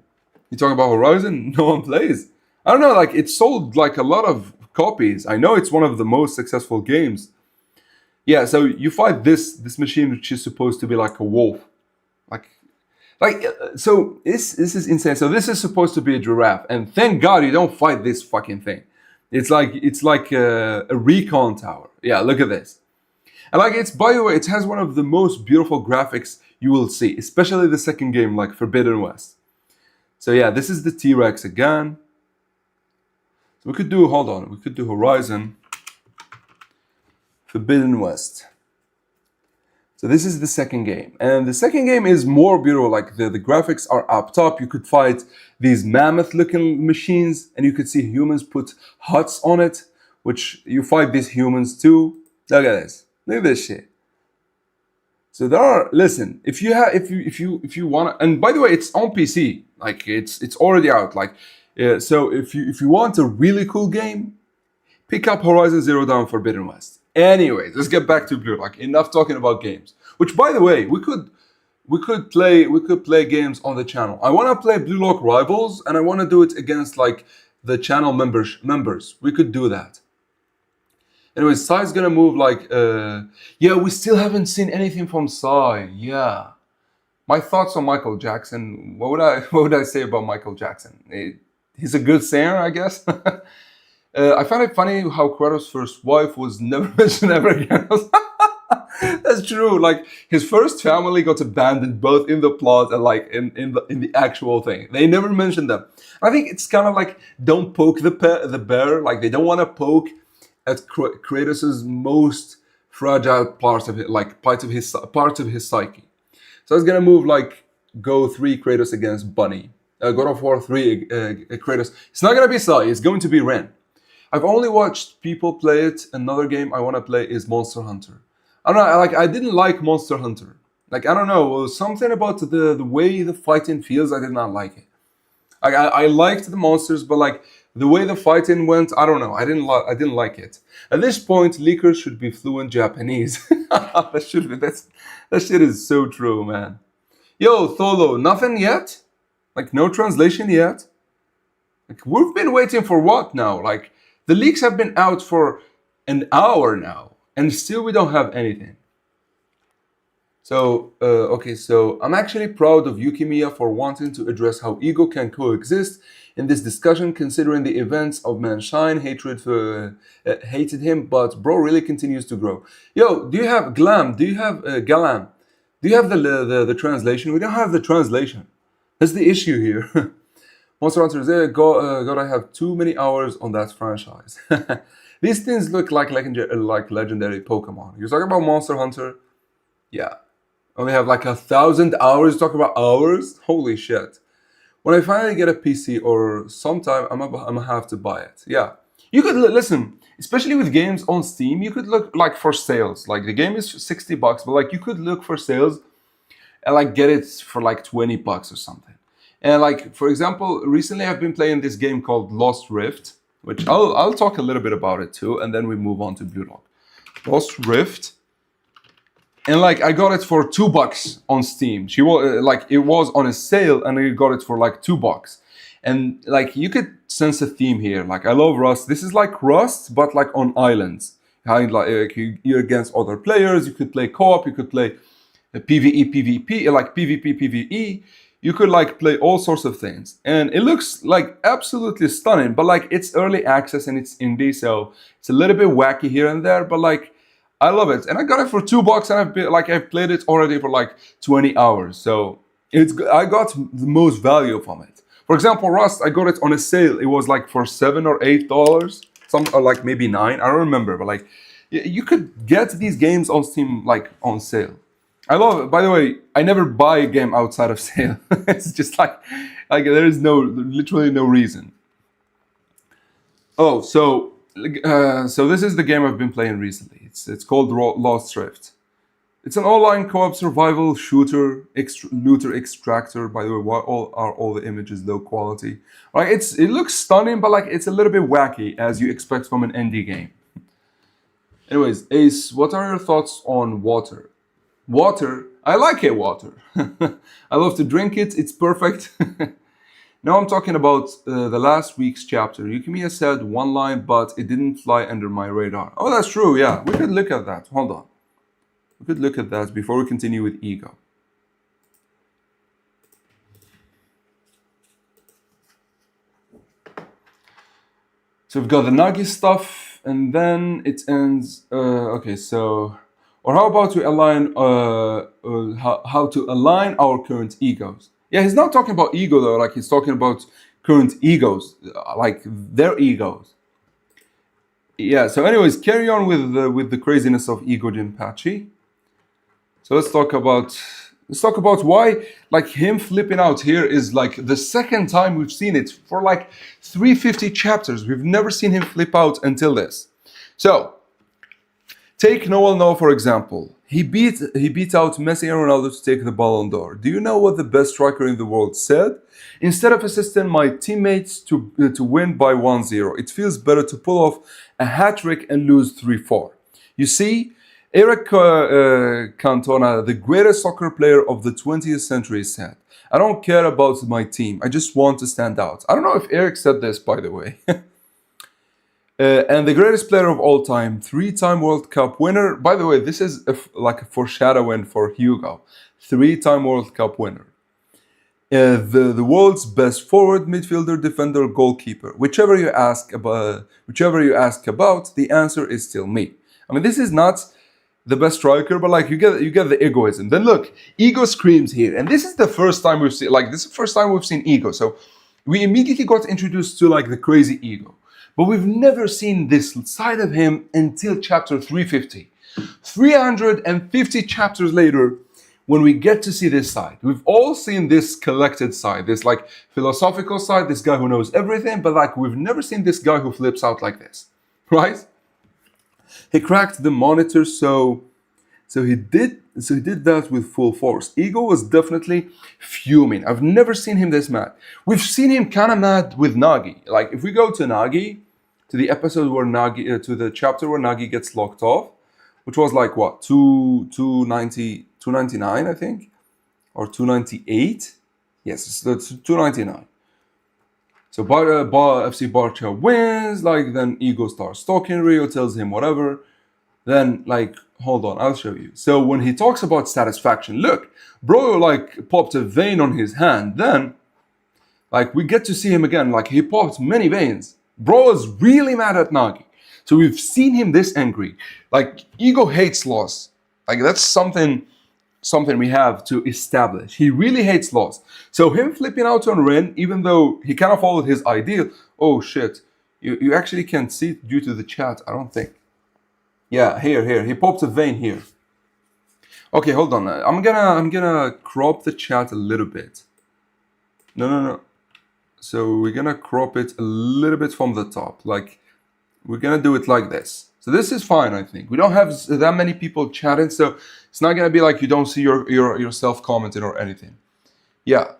You talking about Horizon? No one plays. I don't know. Like it sold like a lot of copies. I know it's one of the most successful games. Yeah. So you fight this machine, which is supposed to be like a wolf. Like so this is insane. So this is supposed to be a giraffe, and thank God you don't fight this fucking thing. It's like a recon tower. Yeah. Look at this. And like it's by the way, it has one of the most beautiful graphics you will see, especially the second game, like Forbidden West. So yeah, this is the T-Rex again. So we could do, hold on, we could do Horizon, Forbidden West. So this is the second game. And the second game is more beautiful, like the graphics are up top. You could fight these mammoth looking machines and you could see humans put huts on it, which you fight these humans too. Look at this. Look at this shit. So there are, listen, if you want to, and by the way, it's on PC, like it's already out. Like, so if you want a really cool game, pick up Horizon Zero Dawn Forbidden West. Anyways, let's get back to Blue. Like enough talking about games. Which, by the way, we could play games on the channel. I want to play Blue Lock Rivals, and I want to do it against like the channel members. We could do that. Anyway, Psy's gonna move like yeah, we still haven't seen anything from Psy. Yeah. My thoughts on Michael Jackson. What would I say about Michael Jackson? He's a good singer, I guess. I find it funny how Kratos' first wife was never mentioned ever again. That's true. Like his first family got abandoned both in the plot and like in the actual thing. They never mentioned them. I think it's kind of like don't poke the bear. Like they don't want to poke at Kratos' most fragile parts of it, like parts of his psyche. So it's gonna move like Go 3 Kratos against Bunny. God of War 3 Kratos. It's not gonna be Sai. It's going to be Ren. I've only watched people play it. Another game I want to play is Monster Hunter. I don't know. I didn't like Monster Hunter. Like I don't know, something about the way the fighting feels. I did not like it. I liked the monsters, but like the way the fighting went, I don't know. I didn't like it. At this point, leakers should be fluent Japanese. That shit is so true, man. Yo, Tholo, nothing yet? Like no translation yet? Like we've been waiting for what now? Like the leaks have been out for an hour now, and still we don't have anything. So, okay, so I'm actually proud of Yukimiya for wanting to address how ego can coexist in this discussion, considering the events of Manshine, hated him, but bro really continues to grow. Yo, do you have Glam? Do you have Galam? Do you have the translation? We don't have the translation. That's the issue here. Monster Hunter Z, God, I have too many hours on that franchise. These things look like legendary Pokemon. You're talking about Monster Hunter? Yeah. Only have like 1,000 hours. Talk about hours? Holy shit. When I finally get a PC or sometime, I'm gonna have to buy it. Yeah. You could listen, especially with games on Steam, you could look like for sales. Like the game is $60, but like you could look for sales and like get it for like $20 or something. And like for example, recently I've been playing this game called Lost Rift, which I'll talk a little bit about it too, and then we move on to Blue Lock. Lost Rift. And like I got it for $2 on Steam. She was like it was on a sale, and I got it for like $2. And like you could sense a theme here. Like I love Rust. This is like Rust, but like on islands. How like you're against other players. You could play co-op. You could play PVE, PvP, like PvP, PvE. You could like play all sorts of things, and it looks like absolutely stunning. But like it's early access and it's indie, so it's a little bit wacky here and there. But like I love it, and I got it for $2, and I've played it already for like 20 hours. So I got the most value from it. For example, Rust, I got it on a sale. It was like for $7 or $8, some or like maybe 9. I don't remember, but like you could get these games on Steam like on sale. I love it. By the way, I never buy a game outside of sale. It's just like there is literally no reason. Oh, so this is the game I've been playing recently. It's called Lost Rift. It's an online co-op survival shooter, looter extractor. By the way, why are all the images low quality? Like it looks stunning, but like it's a little bit wacky as you expect from an indie game. Anyways, Ace, what are your thoughts on Water? Water I like it water. I love to drink it. It's perfect. Now I'm talking about the last week's chapter. Yukimiya said one line, but it didn't fly under my radar. Oh, that's true. Yeah, we could look at that. Hold on. We could look at that before we continue with ego. So we've got the Nagi stuff, and then it ends. Okay, so, or how about we align? How to align our current egos? Yeah, he's not talking about ego though. Like he's talking about current egos, like their egos. Yeah. So, anyways, carry on with the craziness of Ego Jinpachi. So let's talk about why like him flipping out here is like the second time we've seen it for like 350 chapters. We've never seen him flip out until this. So take Noel Noah for example. He beat out Messi and Ronaldo to take the Ballon d'Or. Do you know what the best striker in the world said? Instead of assisting my teammates to win by 1-0, it feels better to pull off a hat trick and lose 3-4. You see, Eric Cantona, the greatest soccer player of the 20th century, said, I don't care about my team. I just want to stand out. I don't know if Eric said this, by the way. And the greatest player of all time, three-time World Cup winner. By the way, this is like a foreshadowing for Hugo. Three-time World Cup winner. The world's best forward, midfielder, defender, goalkeeper. Whichever you ask about, the answer is still me. I mean, this is not the best striker, but like you get the egoism. Then look, ego screams here, and this is the first time we've seen ego. So we immediately got introduced to like the crazy ego, but we've never seen this side of him until chapter 350. 350 chapters later, when we get to see this side, we've all seen this collected side, this like philosophical side, this guy who knows everything, but like we've never seen this guy who flips out like this, right? He cracked the monitor, so he did that with full force. Ego was definitely fuming. I've never seen him this mad. We've seen him kind of mad with Nagi. Like if we go to Nagi, to the episode where Nagi, to the chapter where Nagi gets locked off, which was like what 299 I think, or 298. Yes, it's 299. So FC Barca wins, like then Ego starts talking, Rio tells him whatever. Then like, hold on, I'll show you. So when he talks about satisfaction, look, bro like popped a vein on his hand. Then like we get to see him again, like he popped many veins. Bro is really mad at Nagi. So we've seen him this angry. Like Ego hates loss. Like that's something we have to establish. He really hates loss. So him flipping out on Ren, even though he kind of followed his ideal. Oh shit, you actually can't see it due to the chat, I don't think. Yeah, here, he popped a vein here. Okay, hold on. I'm gonna crop the chat a little bit. No. So we're gonna crop it a little bit from the top. Like we're gonna do it like this. So this is fine, I think. We don't have that many people chatting, so it's not gonna be like you don't see yourself commenting or anything. Yeah.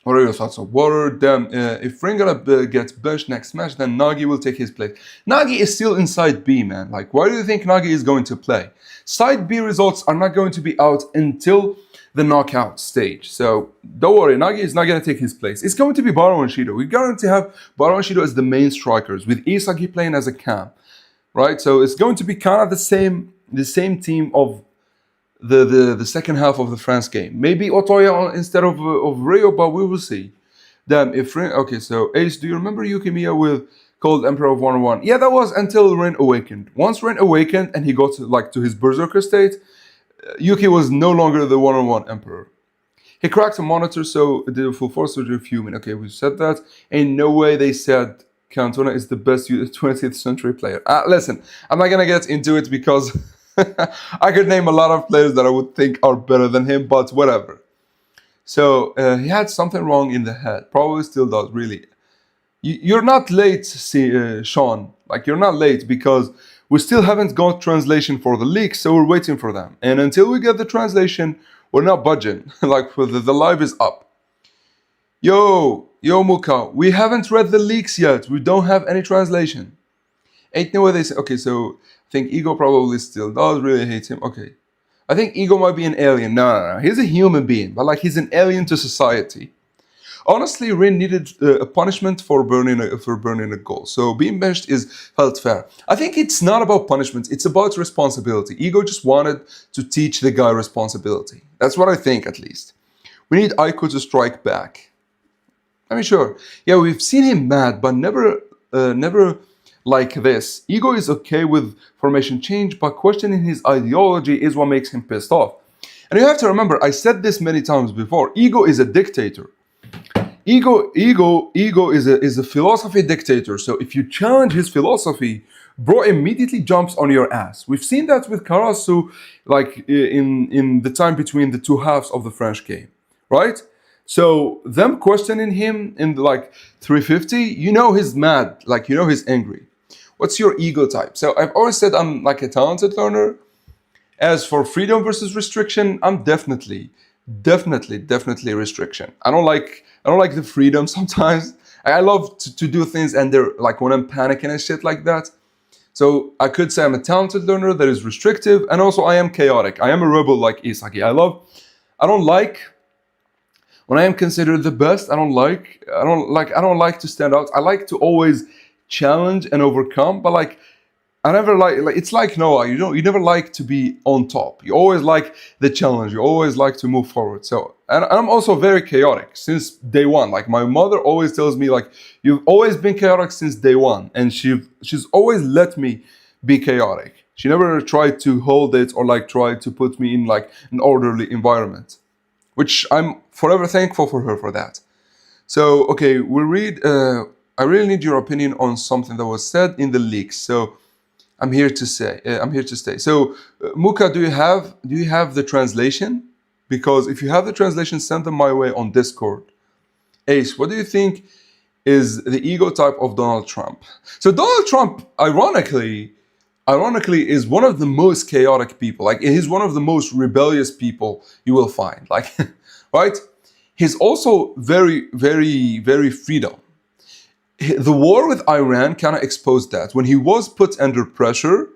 What are your thoughts on water? Damn, if Ringala gets benched next match, then Nagi will take his place. Nagi is still in Side B, man. Like, why do you think Nagi is going to play? Side B results are not going to be out until the knockout stage. So don't worry, Nagi is not going to take his place. It's going to be Baro and Shido. We're going to have Baro and Shido as the main strikers, with Isagi playing as a cam. Right? So it's going to be kind of the same team of the second half of the France game. Maybe Otoya instead of Rio, but we will see. Damn, okay, so Ace, do you remember Yukimiya with called Emperor of 101? Yeah, that was until Ren awakened. Once Ren awakened and he got to his berserker state, Yuki was no longer the 101 Emperor. He cracked a monitor, so the full force was fuming. Okay, we said that. In no way they said Cantona is the best 20th century player. Listen, I'm not gonna get into it because I could name a lot of players that I would think are better than him, but whatever. So he had something wrong in the head. Probably still does, really. You're not late, Sean. Like, you're not late because we still haven't got translation for the leaks, so we're waiting for them. And until we get the translation, we're not budging. Like, the live is up. Yo, Muka, we haven't read the leaks yet. We don't have any translation. Ain't no way they say. Okay, so I think Ego probably still does really hate him. Okay. I think Ego might be an alien. No. He's a human being, but like he's an alien to society. Honestly, Rin needed a punishment for burning a goal. So being benched is felt fair. I think it's not about punishment. It's about responsibility. Ego just wanted to teach the guy responsibility. That's what I think, at least. We need Aiko to strike back. I mean, sure. Yeah, we've seen him mad, but never like this. Ego is okay with formation change, but questioning his ideology is what makes him pissed off. And you have to remember, I said this many times before. Ego is a dictator. Ego is a philosophy dictator. So if you challenge his philosophy, bro immediately jumps on your ass. We've seen that with Karasu, like in the time between the two halves of the French game, right? So them questioning him in like 350, you know he's mad, like you know he's angry. What's your ego type? So I've always said I'm like a talented learner. As for freedom versus restriction, I'm definitely restriction. I don't like the freedom sometimes. I love to do things and they're like when I'm panicking and shit like that. So I could say I'm a talented learner that is restrictive, and also I am chaotic. I am a rebel like Isagi. I don't like when I am considered the best. I don't like to stand out. I like to always challenge and overcome, but like I never like it's like Noah. You never like to be on top. You always like the challenge. You always like to move forward. So and I'm also very chaotic since day one. Like my mother always tells me, like you've always been chaotic since day one, and she's always let me be chaotic. She never tried to hold it or like try to put me in like an orderly environment, which I'm forever thankful for her for that. So okay, we'll read. I really need your opinion on something that was said in the leaks. So. I'm here to stay. So, Muka, do you have the translation? Because if you have the translation, send them my way on Discord. Ace, what do you think is the ego type of Donald Trump? So Donald Trump, ironically, is one of the most chaotic people. Like he's one of the most rebellious people you will find. Like, right? He's also very freedom. The war with Iran kind of exposed that. When he was put under pressure,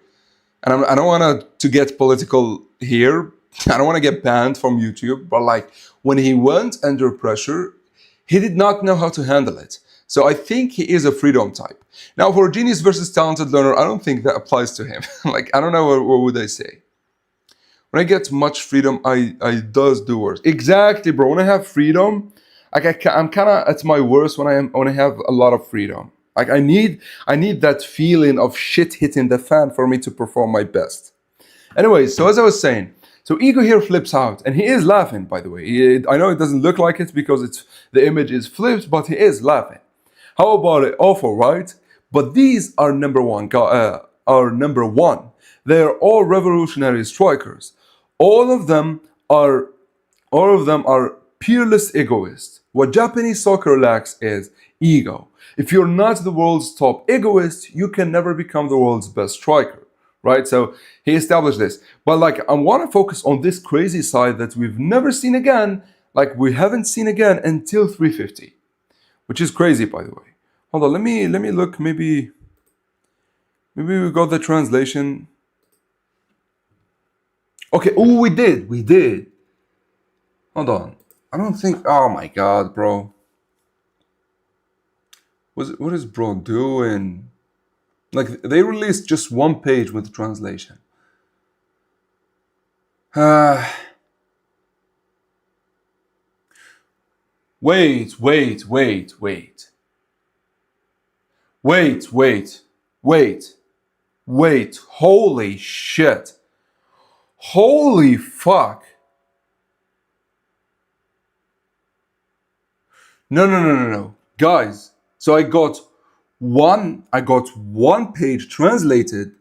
and I don't want to get political here, I don't want to get banned from YouTube, but like when he went under pressure, he did not know how to handle it. So I think he is a freedom type. Now for genius versus talented learner, I don't think that applies to him. Like, I don't know what would I say. When I get much freedom, I does do worse. Exactly, bro. When I have freedom, like I'm kind of at my worst when I have a lot of freedom. Like I need that feeling of shit hitting the fan for me to perform my best. Anyway, so as I was saying, so Ego here flips out, and he is laughing. By the way, I know it doesn't look like it because the image is flipped, but he is laughing. How about it? Awful, right? But these are number one. They are all revolutionary strikers. All of them are peerless egoists. What Japanese soccer lacks is ego. If you're not the world's top egoist, you can never become the world's best striker, right? So he established this. But like, I want to focus on this crazy side that we've never seen again, like we haven't seen again until 350, which is crazy, by the way. Hold on, let me look. Maybe we got the translation. Okay. Oh, we did. Hold on. I don't think. Oh my God, bro. What is bro doing? Like they released just one page with the translation. Wait. Holy shit. Holy fuck. No. Guys, so I got one page translated,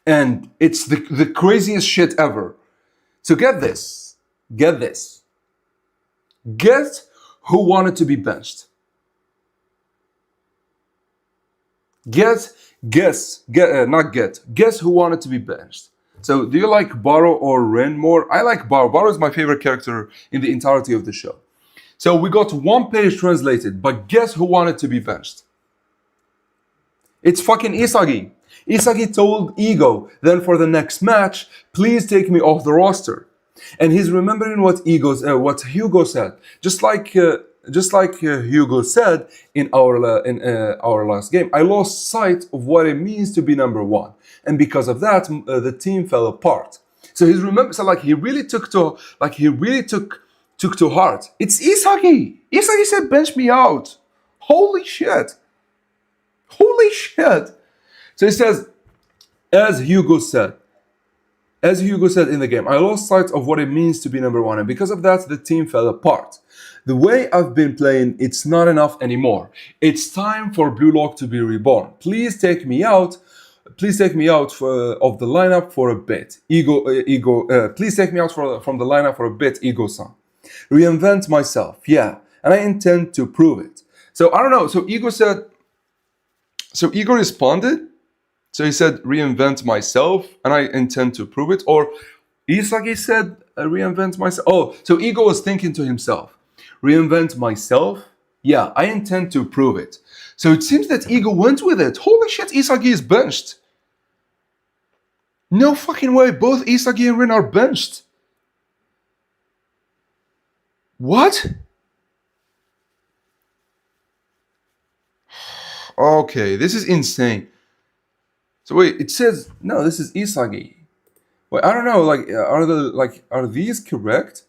and it's the craziest shit ever. So get this. Guess who wanted to be benched. Guess who wanted to be benched. So do you like Baro or Ren more? I like Baro. Baro is my favorite character in the entirety of the show. So we got one page translated, but guess who wanted to be benched? It's fucking Isagi. Isagi told Ego, then for the next match, please take me off the roster. And he's remembering what Hugo said, just like Hugo said in our last game. I lost sight of what it means to be number one, and because of that, the team fell apart. So he really took to heart. It's Isagi. Isagi said, "Bench me out." Holy shit! Holy shit! So he says, as Hugo said in the game, I lost sight of what it means to be number one, and because of that, the team fell apart. The way I've been playing, it's not enough anymore. It's time for Blue Lock to be reborn. Please take me out. Please take me out of the lineup for a bit. Please take me out from the lineup for a bit, Ego-san. Reinvent myself, yeah, and I intend to prove it. So I don't know. So Ego responded. So he said, reinvent myself, and I intend to prove it. Or Isagi said, reinvent myself. Oh, so Ego was thinking to himself, reinvent myself? Yeah, I intend to prove it. So it seems that Ego went with it. Holy shit, Isagi is benched. No fucking way, both Isagi and Rin are benched. What? Okay, this is insane. So wait, it says no. This is Isagi. Wait, I don't know. Are these correct?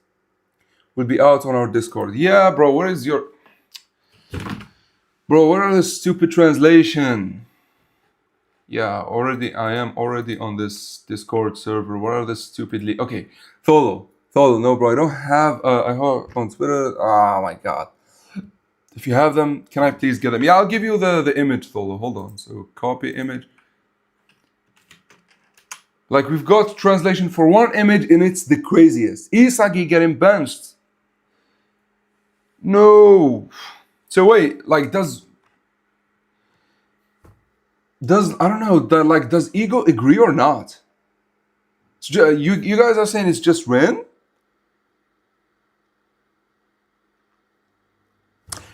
Will be out on our Discord. Yeah, bro. What is your bro? What are the stupid translation? Yeah, I am already on this Discord server. What are the stupidly? Okay, Tholo. No, bro. I don't have. I have on Twitter. Oh my god. If you have them, can I please get them? Yeah, I'll give you the image, Tholo. Hold on. So copy image. Like, we've got translation for one image, and it's the craziest. Isagi getting benched. No. So wait, like, does I don't know, does Ego agree or not? So, you guys are saying it's just Ren?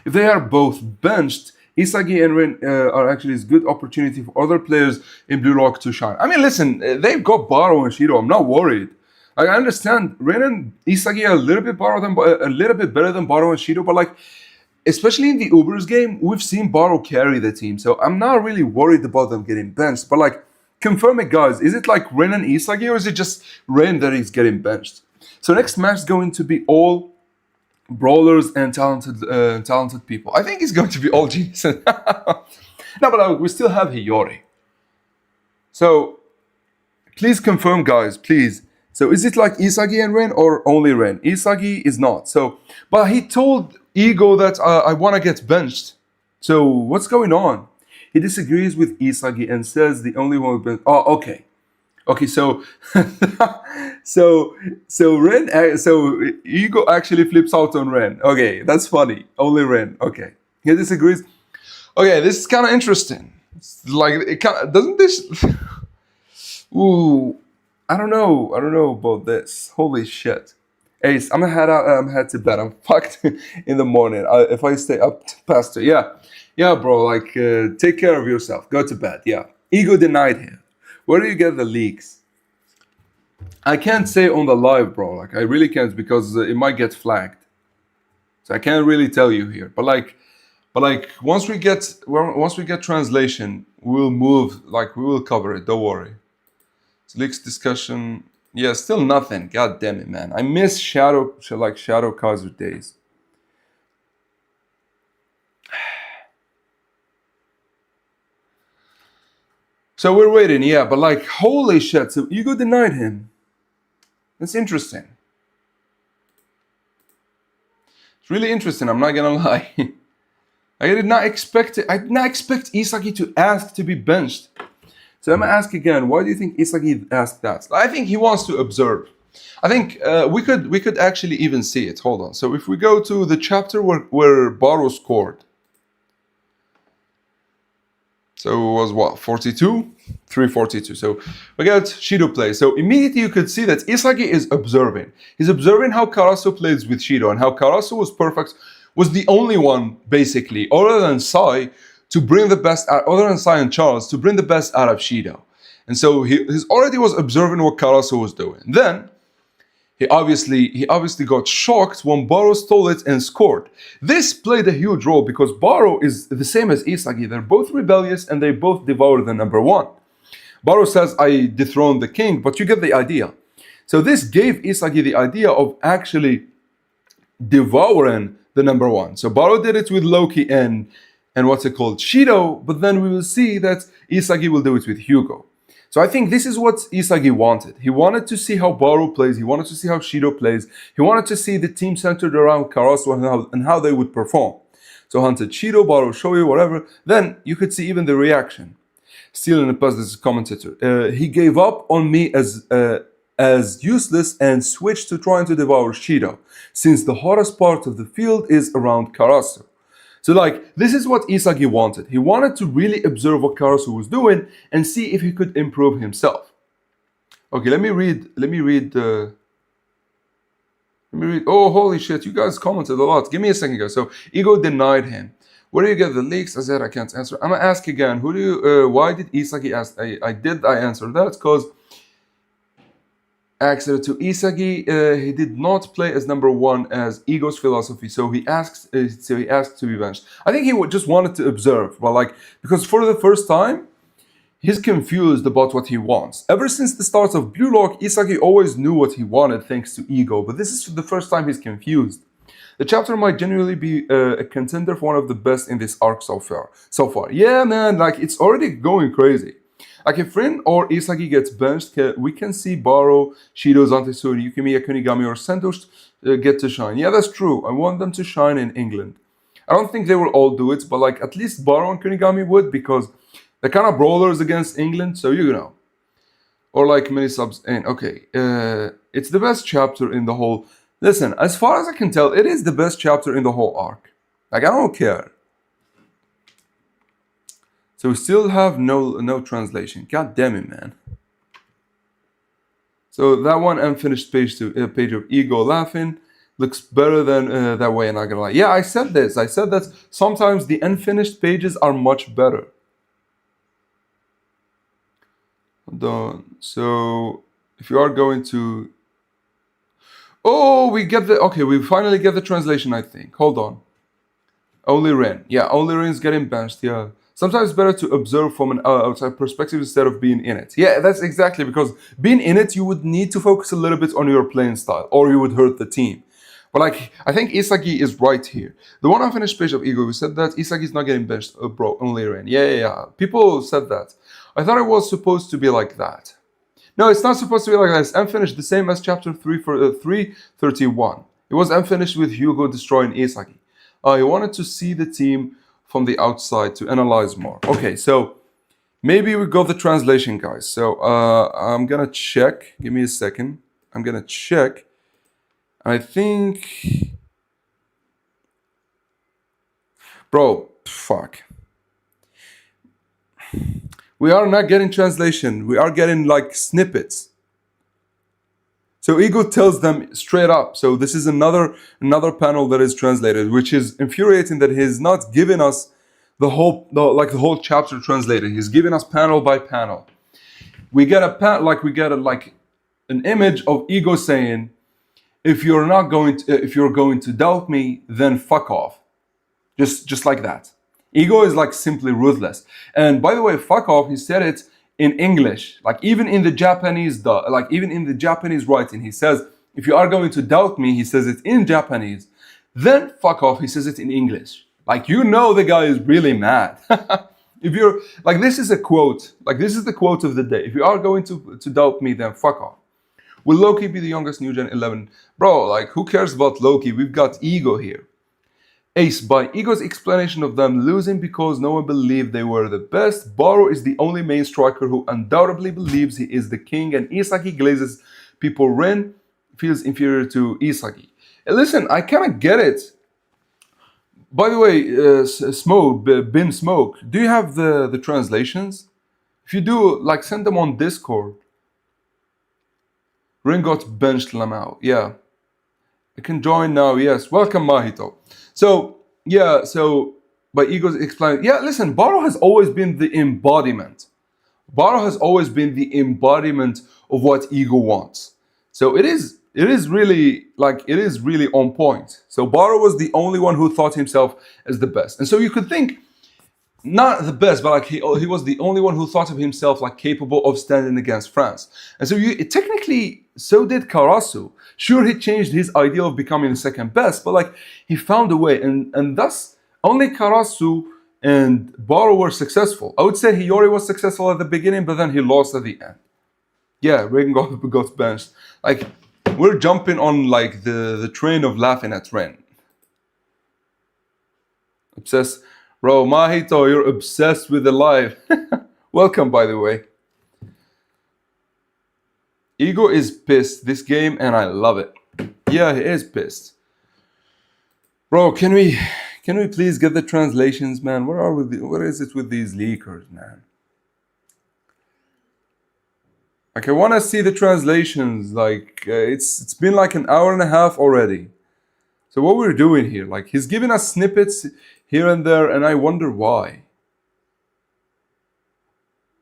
If they are both benched, Isagi and Ren are actually a good opportunity for other players in Blue Lock to shine. I mean, listen, they've got Baro and Shiro. I'm not worried. I understand Ren and Isagi are a little bit better than Baro and Shiro, but like, especially in the Ubers game, we've seen Baro carry the team, so I'm not really worried about them getting benched. But like, confirm it, guys. Is it like Ren and Isagi, or is it just Ren that is getting benched? So next match is going to be all brawlers and talented people. I think it's going to be all geniuses. No, but we still have Hiyori. So please confirm, guys, please. So is it like Isagi and Ren, or only Ren? Isagi is not. So, but he told Ego that I want to get benched. So what's going on? He disagrees with Isagi and says the only one who oh, okay. Okay, so Ren, so Ego actually flips out on Ren. Okay, that's funny. Only Ren. Okay, he disagrees. Okay, this is kind of interesting. It's like, it kind of, doesn't this? Ooh, I don't know about this. Holy shit. Ace, I'm gonna head out. I'm head to bed. I'm fucked in the morning. If I stay up past it, yeah, bro. Like, take care of yourself. Go to bed. Yeah. Ego denied him. Where do you get the leaks? I can't say on the live, bro. Like, I really can't, because it might get flagged. So I can't really tell you here. But like, once we get translation, we'll move. Like, we will cover it. Don't worry. So leaks discussion. Yeah, still nothing. God damn it, man. I miss Shadow Kaiser days. So we're waiting, yeah, but like, holy shit, so Ego denied him. That's interesting. It's really interesting, I'm not gonna lie. I did not expect Isagi to ask to be benched. So I'm gonna ask again, why do you think Isagi asked that? I think he wants to observe. I think we could actually even see it. Hold on. So if we go to the chapter where Baro scored. So it was what, 42? 342. So we got Shido play. So immediately you could see that Isagi is observing. He's observing how Karasu plays with Shido, and how Karasu was the only one, basically, other than Sai, to bring the best out, other than Sion Charles, to bring the best out of Shido. And so he already was observing what Karasu was doing. Then he obviously got shocked when Baro stole it and scored. This played a huge role because Baro is the same as Isagi. They're both rebellious and they both devour the number one. Baro says, I dethroned the king, but you get the idea. So this gave Isagi the idea of actually devouring the number one. So Baro did it with Loki and what's it called, Shido, but then we will see that Isagi will do it with Hugo. So I think this is what Isagi wanted. He wanted to see how Baro plays, he wanted to see how Shido plays, he wanted to see the team centered around Karasu and how they would perform. So hunted Shido, Baro, Shoyu, whatever, then you could see even the reaction. Still in the past, this is commentator. He gave up on me as useless and switched to trying to devour Shido, since the hottest part of the field is around Karasu. So like, this is what Isagi wanted. He wanted to really observe what Karasu was doing and see if he could improve himself. Okay, let me read. Oh, holy shit, you guys commented a lot. Give me a second, guys. So, Ego denied him. Where do you get the leaks? I said I can't answer. I'm gonna ask again. Why did Isagi ask? I answered that because answer to Isagi, he did not play as number one as Ego's philosophy, so he asked to be benched. I think he just wanted to observe, but like, because for the first time, he's confused about what he wants. Ever since the start of Blue Lock, Isagi always knew what he wanted thanks to Ego, but this is the first time he's confused. The chapter might genuinely be a contender for one of the best in this arc so far. Yeah, man, like, it's already going crazy. Like, if Rin or Isagi gets benched, we can see Baro, Shido, Zantesuri, Yukimiya, Kunigami, or Sentosh get to shine. Yeah, that's true. I want them to shine in England. I don't think they will all do it, but like, at least Baro and Kunigami would, because they're kind of brawlers against England, so you know. Or like many subs. And okay, it's the best chapter in the whole. Listen, as far as I can tell, it is the best chapter in the whole arc. Like, I don't care. So we still have no translation. God damn it, man. So that one unfinished page of Ego laughing looks better than that way, I'm not gonna lie. Yeah, I said this. I said that sometimes the unfinished pages are much better. Hold on. So if you are going to... Oh, we finally get the translation, I think. Hold on. Only Ren. Yeah, only Ren's getting benched, yeah. Sometimes it's better to observe from an outside perspective instead of being in it. Yeah, that's exactly, because being in it, you would need to focus a little bit on your playing style, or you would hurt the team. But like, I think Isagi is right here. The one unfinished page of Ego, we said that Isagi's not getting benched, bro, only Ren. Yeah. People said that. I thought it was supposed to be like that. No, it's not supposed to be like that. It's unfinished, the same as chapter 331. It was unfinished with Hugo destroying Isagi. He wanted to see the team from the outside to analyze more. Okay, so maybe we got the translation, guys. So I'm gonna check. Give me a second. I'm gonna check. I think, bro, fuck. We are not getting translation. We are getting like snippets. So Ego tells them straight up. So this is another panel that is translated, which is infuriating that he's not giving us the whole chapter translated. He's giving us panel by panel. We get an image of Ego saying, if you're going to doubt me, then fuck off. Just like that. Ego is like simply ruthless. And by the way, fuck off, he said it in English. Like, even in the Japanese writing, he says, if you are going to doubt me, he says it in Japanese. Then fuck off, he says it in English. Like, you know, the guy is really mad. If you're like, this is a quote. Like, this is the quote of the day. If you are going to doubt me, then fuck off. Will Loki be the youngest New Gen 11? Bro, like, who cares about Loki? We've got Ego here. Ace, by Ego's explanation of them losing because no one believed they were the best, Baro is the only main striker who undoubtedly believes he is the king, and Isagi glazes people. Ren feels inferior to Isagi. And listen, I kind of get it. By the way, Bin Smoke, do you have the translations? If you do, like, send them on Discord. Ren got benched, Lamau. Yeah. I can join now, yes. Welcome, Mahito. So, yeah, so by Ego's explain. Yeah, listen, Baro has always been the embodiment. Baro has always been the embodiment of what Ego wants. So it is really on point. So Baro was the only one who thought himself as the best. And so you could think not the best, but like he was the only one who thought of himself like capable of standing against France. And so technically, so did Karasu. Sure, he changed his idea of becoming the second best, but like he found a way, and thus only Karasu and Baro were successful. I would say Hiyori was successful at the beginning, but then he lost at the end. Yeah, Reagan got benched. Like we're jumping on like the train of laughing at Ren. Obsessed. Bro, Mahito, you're obsessed with the life. Welcome, by the way. Ego is pissed this game, and I love it. Yeah, he is pissed. Bro, can we please get the translations, man? What is it with these leakers, man? Like, I want to see the translations. Like, it's been like an hour and a half already. So what we're doing here, like, he's giving us snippets here and there, and I wonder why.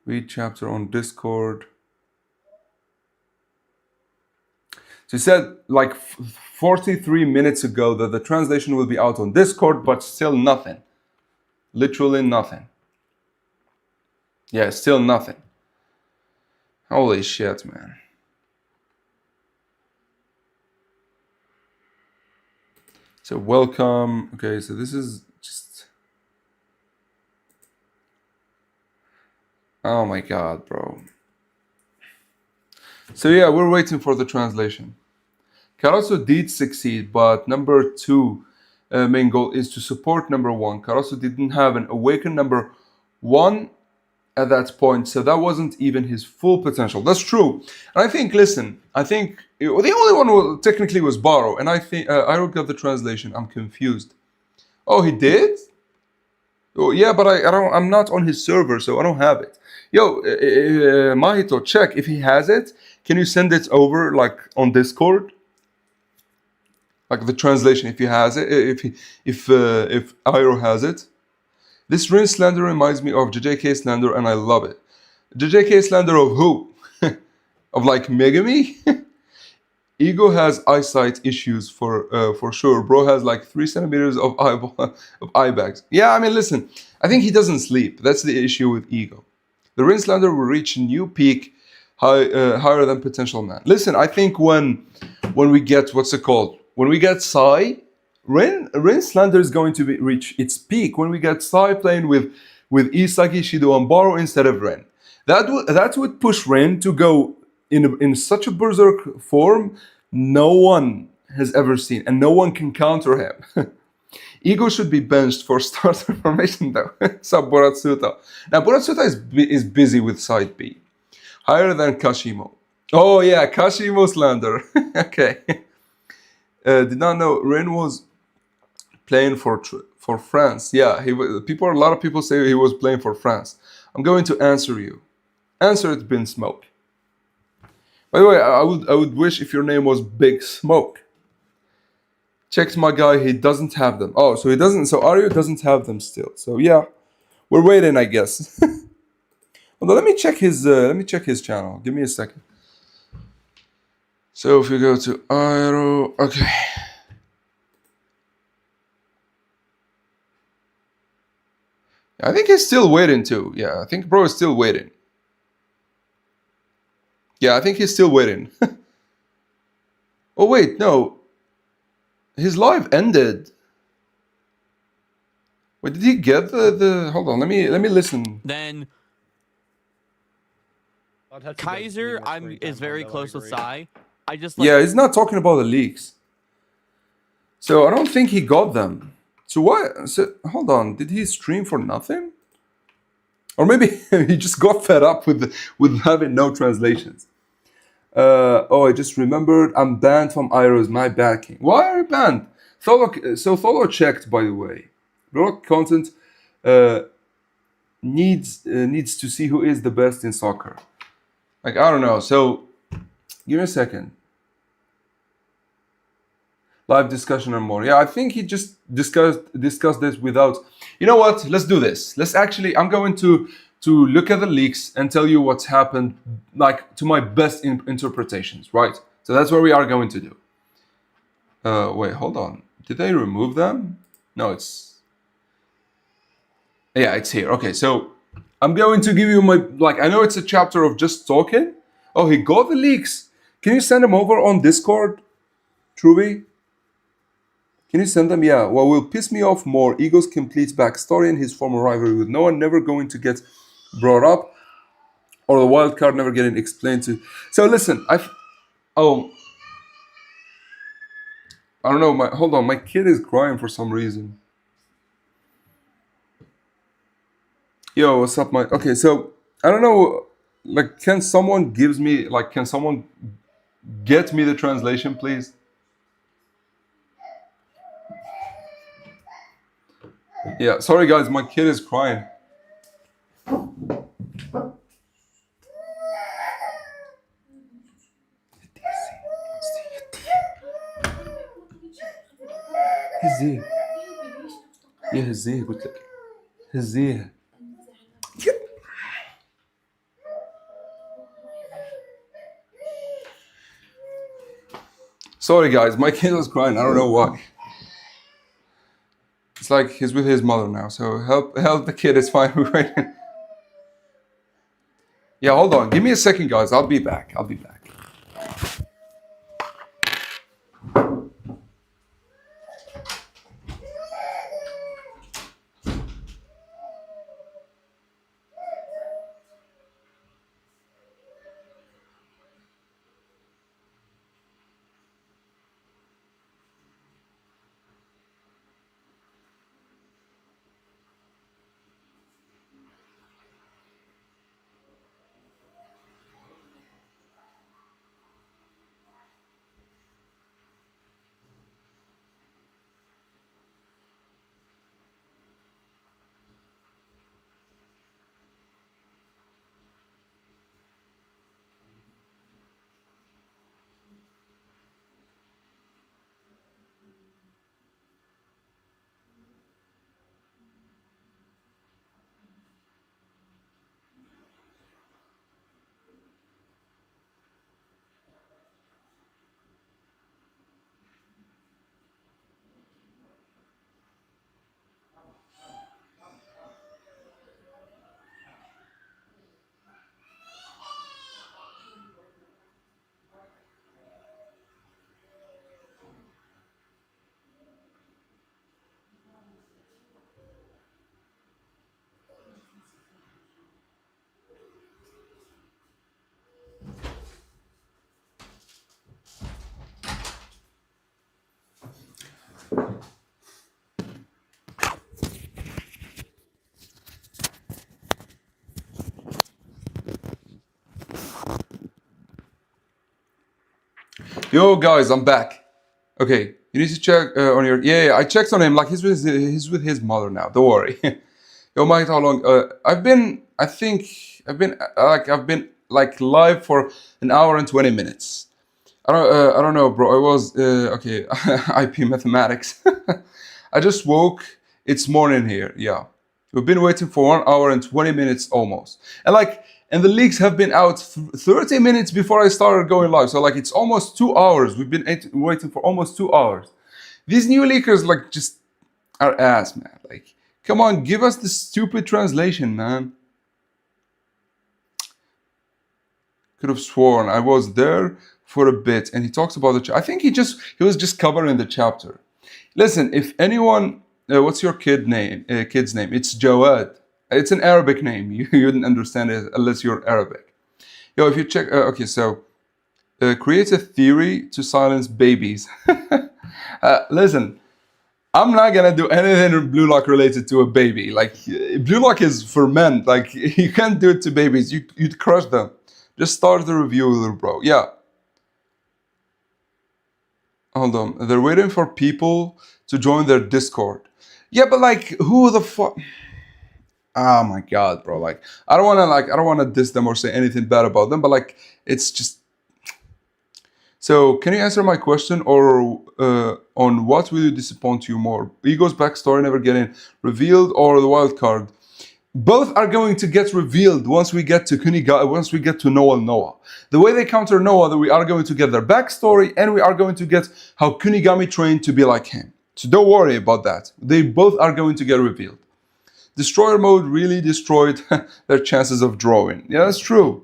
Read chapter on Discord. So he said like 43 minutes ago that the translation will be out on Discord, but still nothing. Literally nothing. Yeah, still nothing. Holy shit, man. So welcome. Okay, so this is just... Oh my god, bro. So yeah, we're waiting for the translation. Karasu did succeed, but number 2 main goal is to support number 1. Karasu didn't have an awakened number 1 at that point, so that wasn't even his full potential. That's true. And I think, listen, the only one who technically was Baro, and I think I don't get the translation. I'm confused. Oh, he did? Oh, yeah, but I'm not on his server, so I don't have it. Yo, Mahito, check if he has it. Can you send it over like on Discord? Like the translation, if he has it, if Iroh has it. This Rin slander reminds me of JJK slander, and I love it. JJK slander of who? Of like Megami? Ego has eyesight issues for sure. Bro has like 3 centimeters of eye bags. Yeah, I mean, listen, I think he doesn't sleep. That's the issue with Ego. The Rin slander will reach a new peak higher than potential man. Listen, I think when we get, what's it called? When we get Sai, Rin slander is going to reach its peak when we get Sai playing with Isagi, Shido, and Baro instead of Rin. That would push Rin to go in such a berserk form no one has ever seen, and no one can counter him. Ego should be benched for starter formation though. Sub Boratsuta. Now Boratsuta is busy with side B. Higher than Kashimo. Oh yeah, Kashimo slander. Okay. Did not know Rin was playing for France. Yeah, a lot of people say he was playing for France. I'm going to answer you. Answer it, Bin Smoke. By the way, I would wish if your name was Big Smoke. Checked my guy, he doesn't have them. Oh, so he doesn't. So Aryo doesn't have them still. So yeah, we're waiting, I guess. Although let me check his channel. Give me a second. So if you go to Aryo, okay. I think he's still waiting too. Yeah, I think bro is still waiting. Yeah, I think he's still waiting. Oh wait, no. His live ended. Wait, did he get the hold on, let me listen. Then Kaiser is very close with Sai. I just like, yeah, he's not talking about the leaks. So I don't think he got them. So what? So hold on, did he stream for nothing? Or maybe he just got fed up with having no translations. Oh, I just remembered. I'm banned from Iroh's. My bad, King. Why are you banned? Tholo checked, by the way. Blog content needs to see who is the best in soccer. Like, I don't know. So, give me a second. live discussion and more. Yeah, I think he just discussed this without. You know what? Let's do this. Let's actually. I'm going to look at the leaks and tell you what's happened, like to my best interpretations. Right. So that's what we are going to do. Wait, hold on. Did they remove them? No, it's. Yeah, it's here. Okay, so I'm going to give you my like. I know it's a chapter of just talking. Oh, he got the leaks. Can you send them over on Discord, Truby? Can you send them? Yeah. What will piss me off more? Ego's complete backstory and his former rivalry with Noah never going to get brought up, or the wild card never getting explained to. So listen, oh, I don't know. Hold on. My kid is crying for some reason. Yo, what's up, Mike? Okay, so I don't know. Like, can someone gives me like? Can someone get me the translation, please? Yeah, sorry guys, my kid is crying. هزيه يا هزيه قلت لك هزيه. Sorry guys, my kid is crying. I don't know why. It's like he's with his mother now, so help the kid. It's fine. We're waiting. Yeah, hold on. Give me a second, guys. I'll be back. I'll be back. Yo, guys, I'm back. Okay, you need to check on your. Yeah, I checked on him. Like he's with his mother now. Don't worry. Yo, Mike, how long? I've been. I think I've been like live for an hour and 20 minutes. I don't know, bro. I was okay. IP mathematics. I just woke. It's morning here. Yeah, we've been waiting for 1 hour and 20 minutes almost, and the leaks have been out 30 minutes before I started going live. So like it's almost 2 hours. We've been waiting for almost 2 hours. These new leakers like just are ass, man. Like, come on, give us the stupid translation, man. Could have sworn I was there for a bit, and he talks about the. I think he was just covering the chapter. Listen, if anyone, what's your kid's name? It's Jawad. It's an Arabic name. You wouldn't understand it unless you're Arabic. Yo, if you check, okay, so create a theory to silence babies. Listen, I'm not gonna do anything Blue Lock related to a baby. Like Blue Lock is for men. Like you can't do it to babies. You'd crush them. Just start the review, little bro. Yeah. Hold on. They're waiting for people to join their Discord. Yeah, but like, who the fuck? Oh my god, bro. Like, I don't wanna diss them or say anything bad about them, but like, it's just. So, can you answer my question, or on what will you disappoint you more? Ego's backstory never getting revealed, or the wild card? Both are going to get revealed once we get to once we get to Noah. The way they counter Noah, that we are going to get their backstory, and we are going to get how Kunigami trained to be like him. So don't worry about that. They both are going to get revealed. Destroyer mode really destroyed their chances of drawing. Yeah, that's true.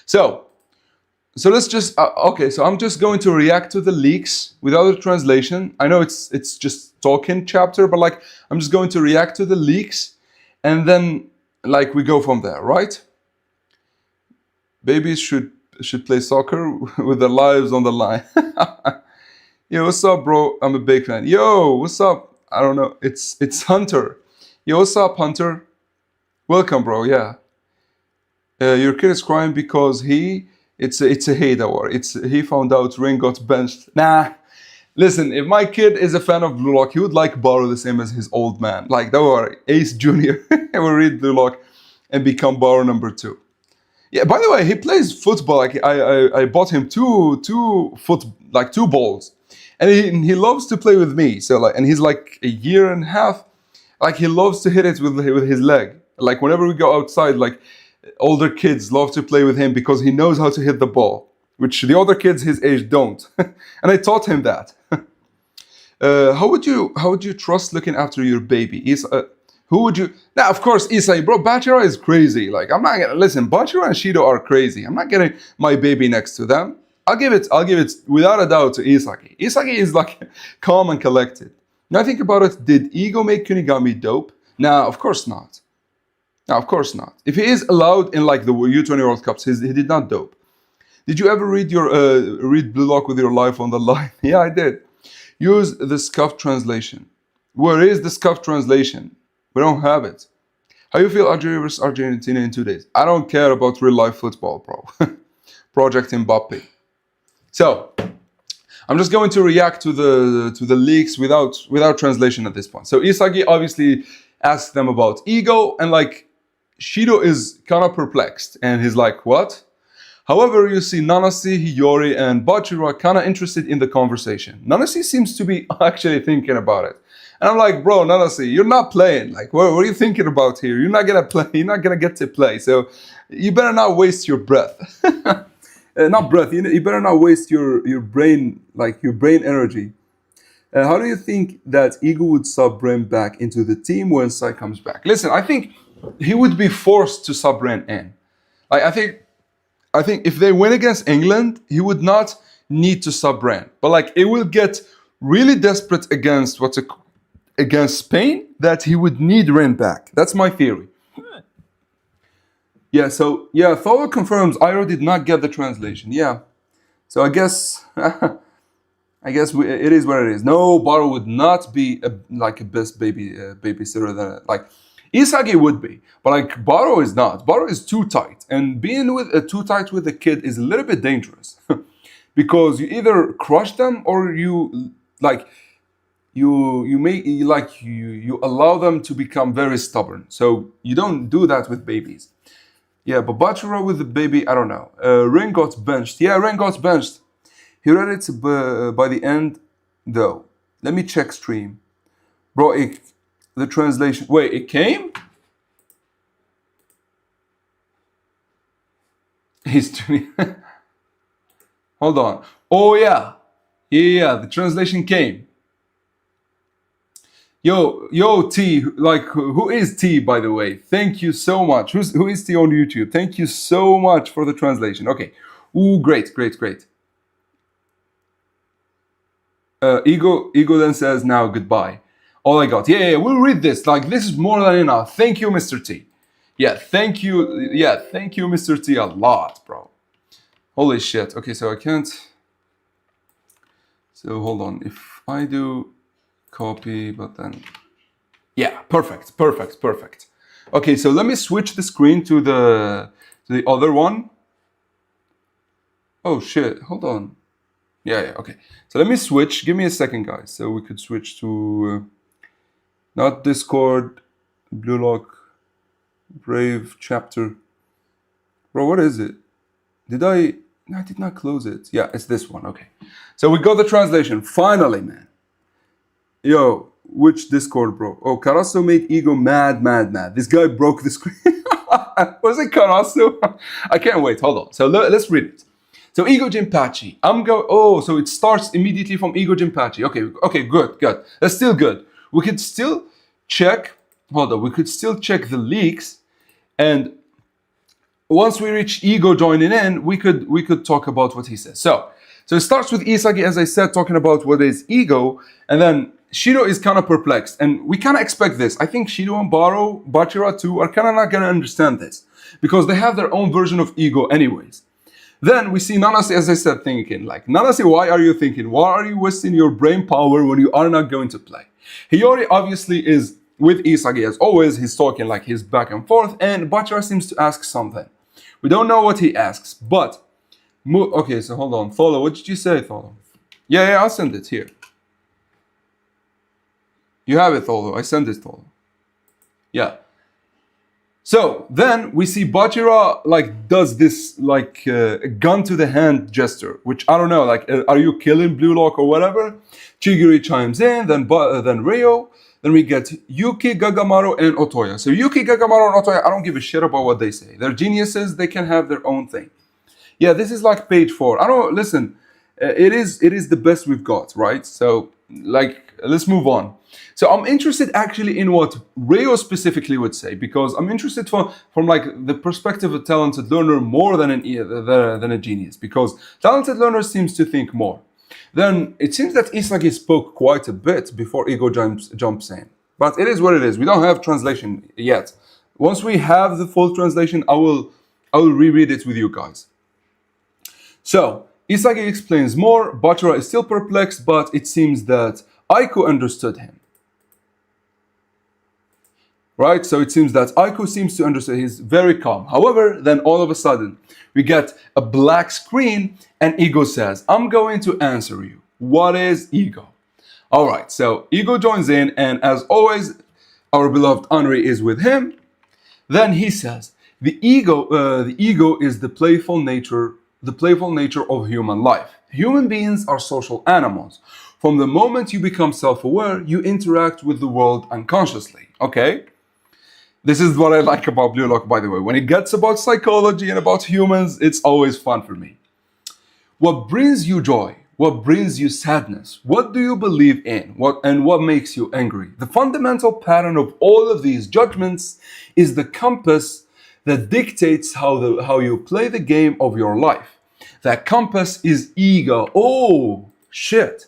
So let's just okay. So I'm just going to react to the leaks without a translation. I know it's just Tolkien chapter, but like I'm just going to react to the leaks, and then like we go from there, right? Babies should play soccer with their lives on the line. Yo, what's up, bro? I'm a big fan. Yo, what's up? I don't know. It's Hunter. Yo, what's up, Hunter? Welcome, bro. Yeah. Your kid is crying because it's a hate hour. He found out Ring got benched. Nah. Listen, if my kid is a fan of Blue Lock, he would like Baro the same as his old man. Like, don't worry, Ace Jr. will read Blue Lock and become Baro number 2. Yeah, by the way, he plays football. Like I bought him two balls. And he loves to play with me. So like, and he's like a year and a half. Like he loves to hit it with his leg. Like whenever we go outside, like older kids love to play with him because he knows how to hit the ball, which the other kids his age don't. And I taught him that. How would you trust looking after your baby? Who would you? Now, of course, Isai, bro. Bachira is crazy. Like I'm not gonna listen. Bachira and Shido are crazy. I'm not getting my baby next to them. I'll give it without a doubt to Isagi. Isagi is like calm and collected. Now think about it. Did Ego make Kunigami dope? Nah, of course not. No, of course not. If he is allowed in like the U20 World Cups, he did not dope. Did you ever read Blue Lock with your life on the line? Yeah, I did. Use the scuffed translation. Where is the scuffed translation? We don't have it. How you feel Algeria versus Argentina in 2 days? I don't care about real life football, bro. Project Mbappe. So I'm just going to react to the leaks without translation at this point. So Isagi obviously asked them about Ego, and like Shido is kind of perplexed, and he's like, what? However, you see Nanasi, Hiyori, and Bachiro are kind of interested in the conversation. Nanasi seems to be actually thinking about it. And I'm like, bro, Nanasi, you're not playing. Like, what are you thinking about here? You're not gonna play. You're not gonna get to play. So you better not waste your breath. Not breath. You better not waste your brain, like your brain energy. How do you think that Ego would sub Bren back into the team when Sai comes back? Listen, I think he would be forced to sub Bren in. Like, I think if they win against England, he would not need to sub Bren. But like, it will get really desperate against Spain that he would need Ren back. That's my theory. Yeah, so yeah, Thor confirms Iroh did not get the translation. Yeah, so I guess it is what it is. No, Baro would not be like a best babysitter than like Isagi would be, but like Baro is not. Baro is too tight, and being too tight with a kid is a little bit dangerous because you either crush them or you allow them to become very stubborn. So you don't do that with babies. Yeah, but Bachira with the baby, I don't know. Ren got benched. Yeah, Ren got benched. He read it by the end, though. Let me check stream. Bro, the translation. Wait, it came? History. Hold on. Oh, yeah. Yeah, the translation came. Yo, T, like, who is T, by the way? Thank you so much. Who is T on YouTube? Thank you so much for the translation. Okay. Ooh, great. Ego then says, now goodbye. All I got. Yeah, we'll read this. Like, this is more than enough. Thank you, Mr. T. Yeah, thank you. Yeah, thank you, Mr. T, a lot, bro. Holy shit. Okay, so I can't. So hold on. If I do copy, but then. Yeah, perfect. Okay, so let me switch the screen to the other one. Oh shit, hold on. Yeah, okay. So let me switch. Give me a second, guys. So we could switch to not Discord, Blue Lock, Brave chapter. Bro, what is it? Did I No, I did not close it. Yeah, it's this one. Okay. So we got the translation. Finally, man. Yo, which Discord broke? Oh, Carasso made ego mad, mad, mad. This guy broke the screen. Was it Carasso? I can't wait. Hold on. So let's read it. So Ego Jinpachi. So it starts immediately from Ego Jinpachi. Okay, good. That's still good. We could still check. Hold on. We could still check the leaks, and once we reach Ego joining in, we could talk about what he says. So it starts with Isagi, as I said, talking about what is ego, and then Shiro is kind of perplexed, and we kind of expect this. I think Shiro and Bachira too are kind of not going to understand this because they have their own version of ego anyways. Then we see Nanase, as I said, thinking like, Nanase, why are you thinking? Why are you wasting your brain power when you are not going to play? Hiyori obviously is with Isagi as always. He's talking like he's back and forth, and Bachira seems to ask something. We don't know what he asks, but okay, so hold on. Follow, what did you say, Follow? Yeah, I'll send it here. You have it, Follow. I sent it, Follow. Yeah. So then we see Bachira like does this like gun to the hand gesture, which I don't know, like are you killing Blue Lock or whatever? Chigiri chimes in, then Ryo. Then we get Yuki, Gagamaru, and Otoya. So Yuki, Gagamaru, and Otoya, I don't give a shit about what they say. They're geniuses. They can have their own thing. Yeah, this is like page 4. Listen, it is the best we've got, right? So, like, let's move on. So I'm interested actually in what Ryo specifically would say, because I'm interested from like the perspective of a talented learner more than a genius, because talented learner seems to think more. Then it seems that Isagi spoke quite a bit before Ego jumps in. But it is what it is. We don't have translation yet. Once we have the full translation, I will reread it with you guys. So Isagi explains more. Bachira is still perplexed, but it seems that Aiko understood him. Right? So it seems that Aiko seems to understand. He's very calm. However, then all of a sudden, we get a black screen and Ego says, I'm going to answer you. What is ego? All right, so Ego joins in, and as always, our beloved Henri is with him. Then he says, the ego is the playful nature of human life. Human beings are social animals. From the moment you become self-aware, you interact with the world unconsciously. Okay? This is what I like about Blue Lock, by the way. When it gets about psychology and about humans, it's always fun for me. What brings you joy? What brings you sadness? What do you believe in? What makes you angry? The fundamental pattern of all of these judgments is the compass that dictates how you play the game of your life. That compass is ego. Oh, shit.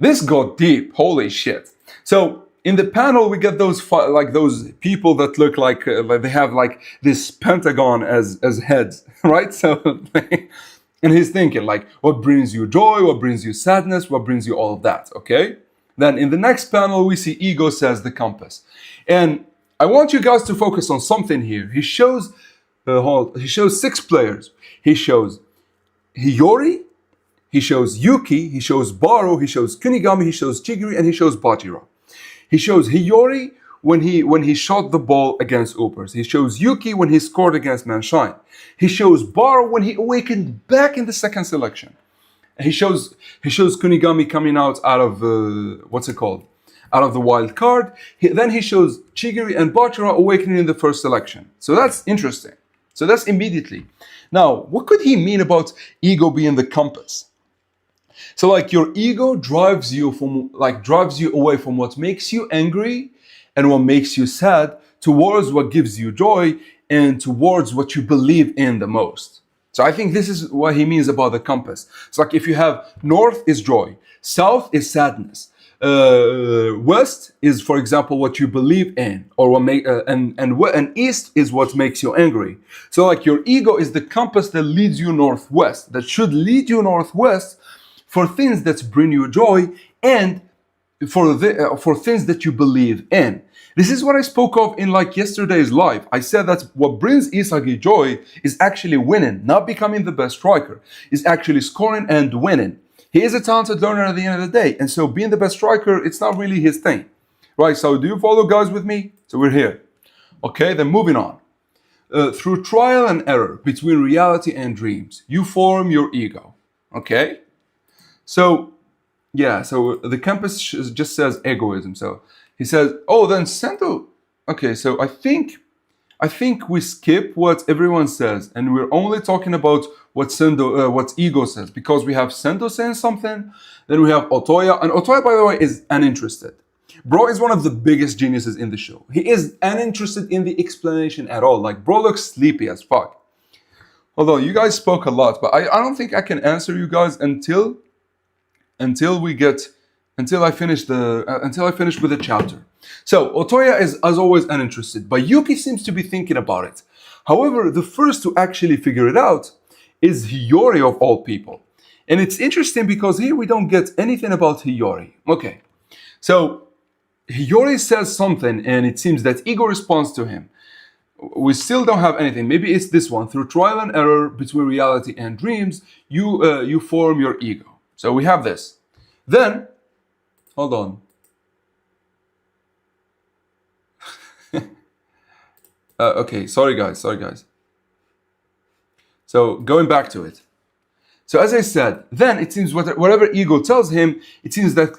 This got deep. Holy shit. So, in the panel, we get those people that look like they have like this pentagon as heads, right? So, and he's thinking like, what brings you joy? What brings you sadness? What brings you all of that? Okay. Then in the next panel, we see Ego says the compass, and I want you guys to focus on something here. He shows 6 players. He shows Hiyori, he shows Yuki, he shows Baro, he shows Kunigami, he shows Chigiri, and he shows Bachira. He shows Hiyori when he shot the ball against Opers. He shows Yuki when he scored against Manshine. He shows Baro when he awakened back in the second selection. He shows Kunigami coming out of out of the wild card. Then he shows Chigiri and Bachira awakening in the first selection. So that's interesting. So that's immediately. Now, what could he mean about ego being the compass? So like your ego drives you away from what makes you angry and what makes you sad towards what gives you joy and towards what you believe in the most. So I think this is what he means about the compass. It's like if you have north is joy, south is sadness, west is, for example, what you believe in, or what and east is what makes you angry. So like your ego is the compass that leads you northwest, that should lead you northwest for things that bring you joy and for things that you believe in. This is what I spoke of in like yesterday's live. I said that what brings Isagi joy is actually winning, not becoming the best striker. Is actually scoring and winning. He is a talented learner at the end of the day, and so being the best striker, it's not really his thing. Right, so do you follow guys with me? So we're here. Okay, then moving on. through trial and error between reality and dreams, you form your ego. Okay? So, yeah, so the campus just says egoism. So he says, oh, then Sento. Okay, so I think we skip what everyone says, and we're only talking about what ego says, because we have Sento saying something, then we have Otoya, and Otoya, by the way, is uninterested. Bro is one of the biggest geniuses in the show. He is uninterested in the explanation at all. Like, bro looks sleepy as fuck. Although you guys spoke a lot, but I don't think I can answer you guys until I finish with the chapter. So Otoya is, as always, uninterested, but Yuki seems to be thinking about it. However, the first to actually figure it out is Hiyori of all people. And it's interesting because here we don't get anything about Hiyori. Okay, so Hiyori says something and it seems that Ego responds to him. We still don't have anything. Maybe it's this one. Through trial and error between reality and dreams, you form your ego. So we have this. Then, hold on. Okay, sorry guys. So going back to it. So as I said, then it seems whatever Ego tells him, it seems that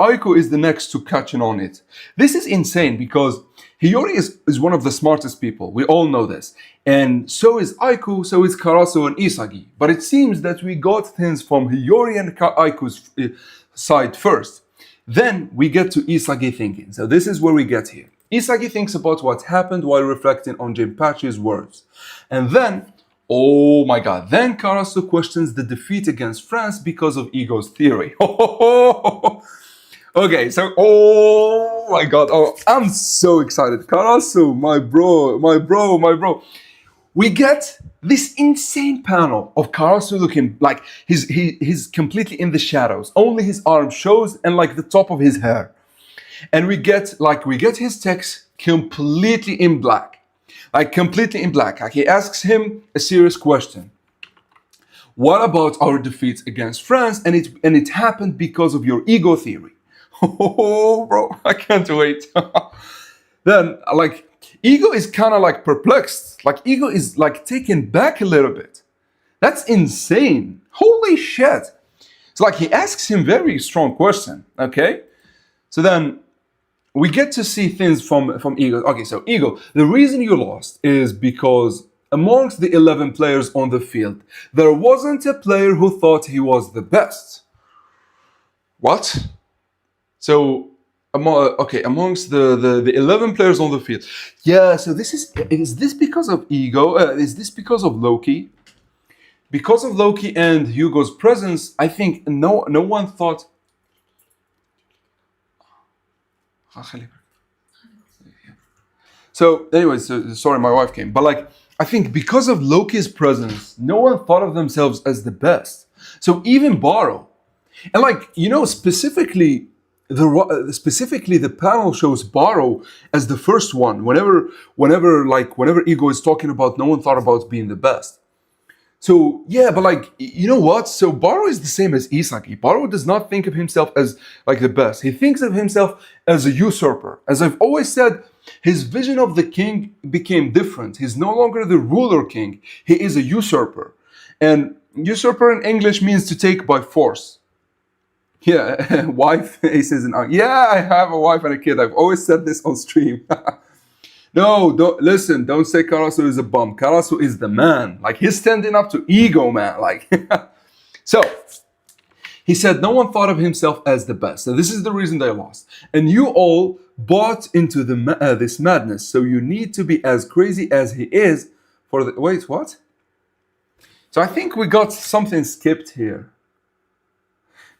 Aiko is the next to catching on it. This is insane because Hiyori is one of the smartest people. We all know this. And so is Aiko, so is Karasu and Isagi. But it seems that we got things from Hiyori and Aiko's side first. Then we get to Isagi thinking. So this is where we get here. Isagi thinks about what happened while reflecting on Jinpachi's words. And then, oh my god, then Karasu questions the defeat against France because of Ego's theory. Okay, so, oh my god, I'm so excited. Karasu, my bro. We get this insane panel of Karasu looking like he's completely in the shadows. Only his arm shows and like the top of his hair. And we get his text completely in black. Like completely in black. Like he asks him a serious question. What about our defeats against France? And it happened because of your ego theory. Oh, bro, I can't wait. Then, like, Ego is kind of like perplexed. Like, Ego is like taken back a little bit. That's insane. Holy shit. It's like he asks him very strong question, okay? So then we get to see things from Ego. Okay, so Ego, the reason you lost is because amongst the 11 players on the field, there wasn't a player who thought he was the best. What? So, amongst the 11 players on the field. Yeah, so is this because of Ego? Is this because of Loki? Because of Loki and Hugo's presence, I think no one thought. So, anyways, sorry, my wife came. But like, I think because of Loki's presence, no one thought of themselves as the best. So even Baro, and like, you know, specifically the panel shows Baro as the first one. Whenever Ego is talking about, no one thought about being the best. So yeah, but like, you know what? So Baro is the same as Isagi. Baro does not think of himself as like the best. He thinks of himself as a usurper. As I've always said, his vision of the king became different. He's no longer the ruler king. He is a usurper. And usurper in English means to take by force. Yeah, wife, he says, yeah, I have a wife and a kid. I've always said this on stream. No, don't say Karasu is a bum. Karasu is the man. Like, he's standing up to Ego, man. Like, so he said no one thought of himself as the best. So this is the reason they lost. And you all bought into this madness. So you need to be as crazy as he is for the... Wait, what? So I think we got something skipped here.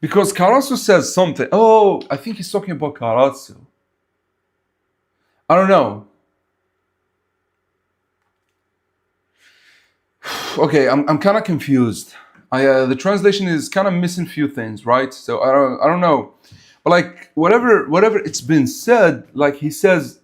Because Karasu says something. Oh, I think he's talking about Karasu. I don't know. Okay, I'm kind of confused. The translation is kind of missing a few things, right? So I don't know. But like, whatever it's been said, like he says,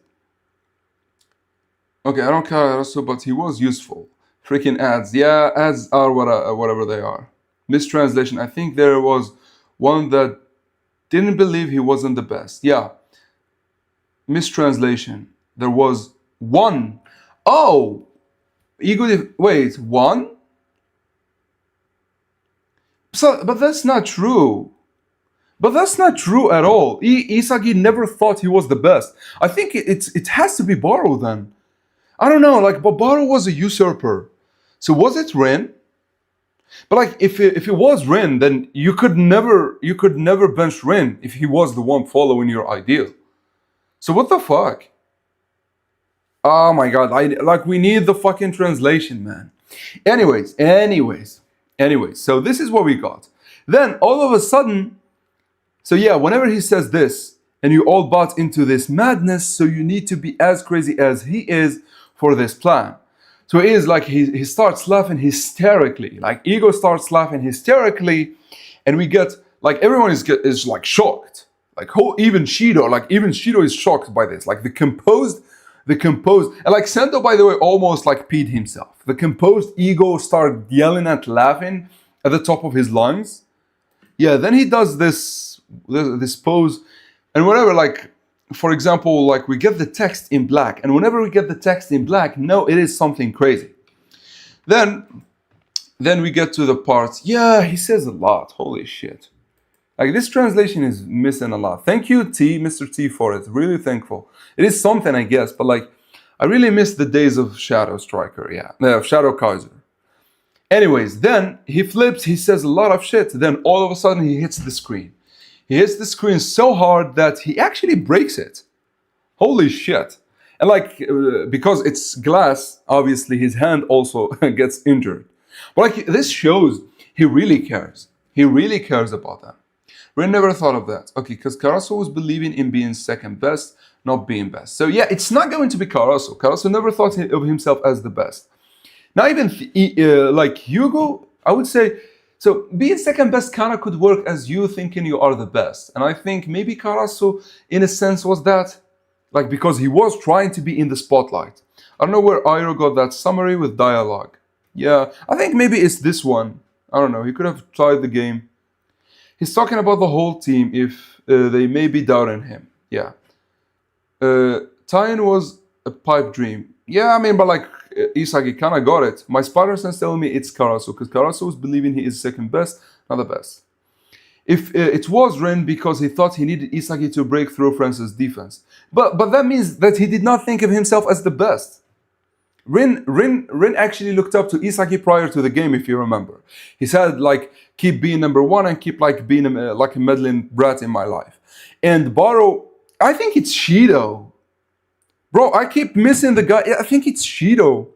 okay, I don't care also, but he was useful. Freaking ads. Yeah, ads are whatever they are. Mistranslation. I think there was one that didn't believe he wasn't the best. Yeah. Mistranslation. There was one. Oh! Wait, one? So, but that's not true. But that's not true at all. Isagi never thought he was the best. I think it has to be Baro then. I don't know, like, but Baro was a usurper. So was it Rin? But like, if it was Rin, then you could never bench Rin if he was the one following your ideal. So what the fuck? Oh my god, we need the fucking translation, man. Anyways. So this is what we got. Then all of a sudden, so yeah, whenever he says this, and you all bought into this madness, so you need to be as crazy as he is for this plan. So it is like he starts laughing hysterically, like Ego starts laughing hysterically, and we get like everyone is like shocked, like even Shido is shocked by this, like the composed, and like Sento, by the way, almost like peed himself. The composed Ego started yelling and laughing at the top of his lungs. Yeah, then he does this pose, and whatever, like, for example, like we get the text in black, and whenever we get the text in black, no, it is something crazy. Then we get to the parts, yeah, he says a lot, holy shit. Like, this translation is missing a lot. Thank you, Mr. T, for it, really thankful. It is something, I guess, but like, I really miss the days of Shadow Striker, Shadow Kaiser. Anyways, then he flips, he says a lot of shit, then all of a sudden he hits the screen. He hits the screen so hard that he actually breaks it. Holy shit. And like, because it's glass, obviously his hand also gets injured. But like, this shows he really cares. He really cares about that. Rin never thought of that. Okay, because Karasu was believing in being second best, not being best. So yeah, it's not going to be Karasu. Karasu never thought of himself as the best. Not even like Hugo, I would say, so being second best kind of could work as you thinking you are the best. And I think maybe Karasu, in a sense, was that, like, because he was trying to be in the spotlight. I don't know where Iroh got that summary with dialogue. Yeah, I think maybe it's this one. I don't know, he could have tried the game. He's talking about the whole team if they may be doubting him. Yeah. Tien was a pipe dream. Yeah, I mean, but like, Isagi kind of got it. My spider sense telling me it's Karasu, because Karasu is believing he is second best, not the best. If it was Rin because he thought he needed Isagi to break through France's defense. But that means that he did not think of himself as the best. Rin actually looked up to Isagi prior to the game, if you remember. He said, like, keep being number one and keep like being like a meddling brat in my life. And Baro, I think it's Shido. Bro, I keep missing the guy. I think it's Shido.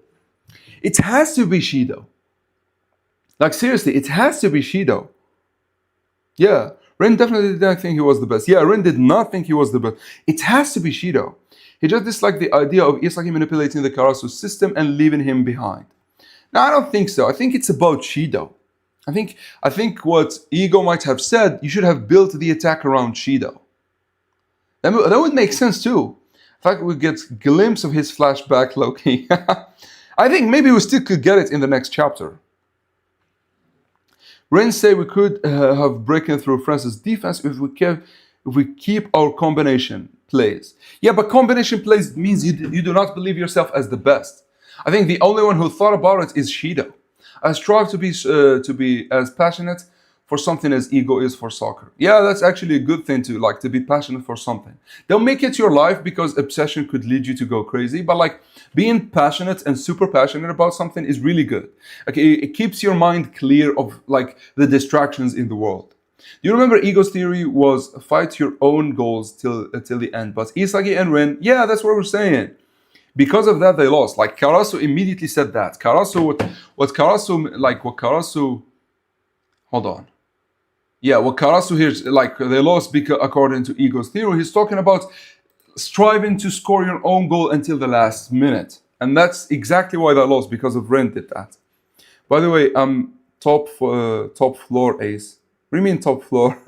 It has to be Shido. Like, seriously, it has to be Shido. Yeah, Rin definitely didn't think he was the best. Yeah, Rin did not think he was the best. It has to be Shido. He just disliked the idea of Isagi manipulating the Karasu system and leaving him behind. Now, I don't think so. I think it's about Shido. I think what Ego might have said, you should have built the attack around Shido. That would make sense too. In fact, we get a glimpse of his flashback, Loki. I think maybe we still could get it in the next chapter. Rin say we could have broken through France's defense if we keep our combination plays. Yeah, but combination plays means you do not believe yourself as the best. I think the only one who thought about it is Shido. I strive to be as passionate for something as Ego is for soccer. Yeah, that's actually a good thing to be passionate for something. Don't make it your life because obsession could lead you to go crazy, but like being passionate and super passionate about something is really good. Okay, it keeps your mind clear of like the distractions in the world. Do you remember Ego's theory was fight your own goals till the end? But Isagi and Rin, yeah, that's what we're saying. Because of that, they lost. Like Karasu immediately said that. Hold on. Yeah, what Karasu here, like they lost because according to Ego's theory, he's talking about striving to score your own goal until the last minute. And that's exactly why they lost, because of Rin did that. By the way, top floor ace. What do you mean top floor?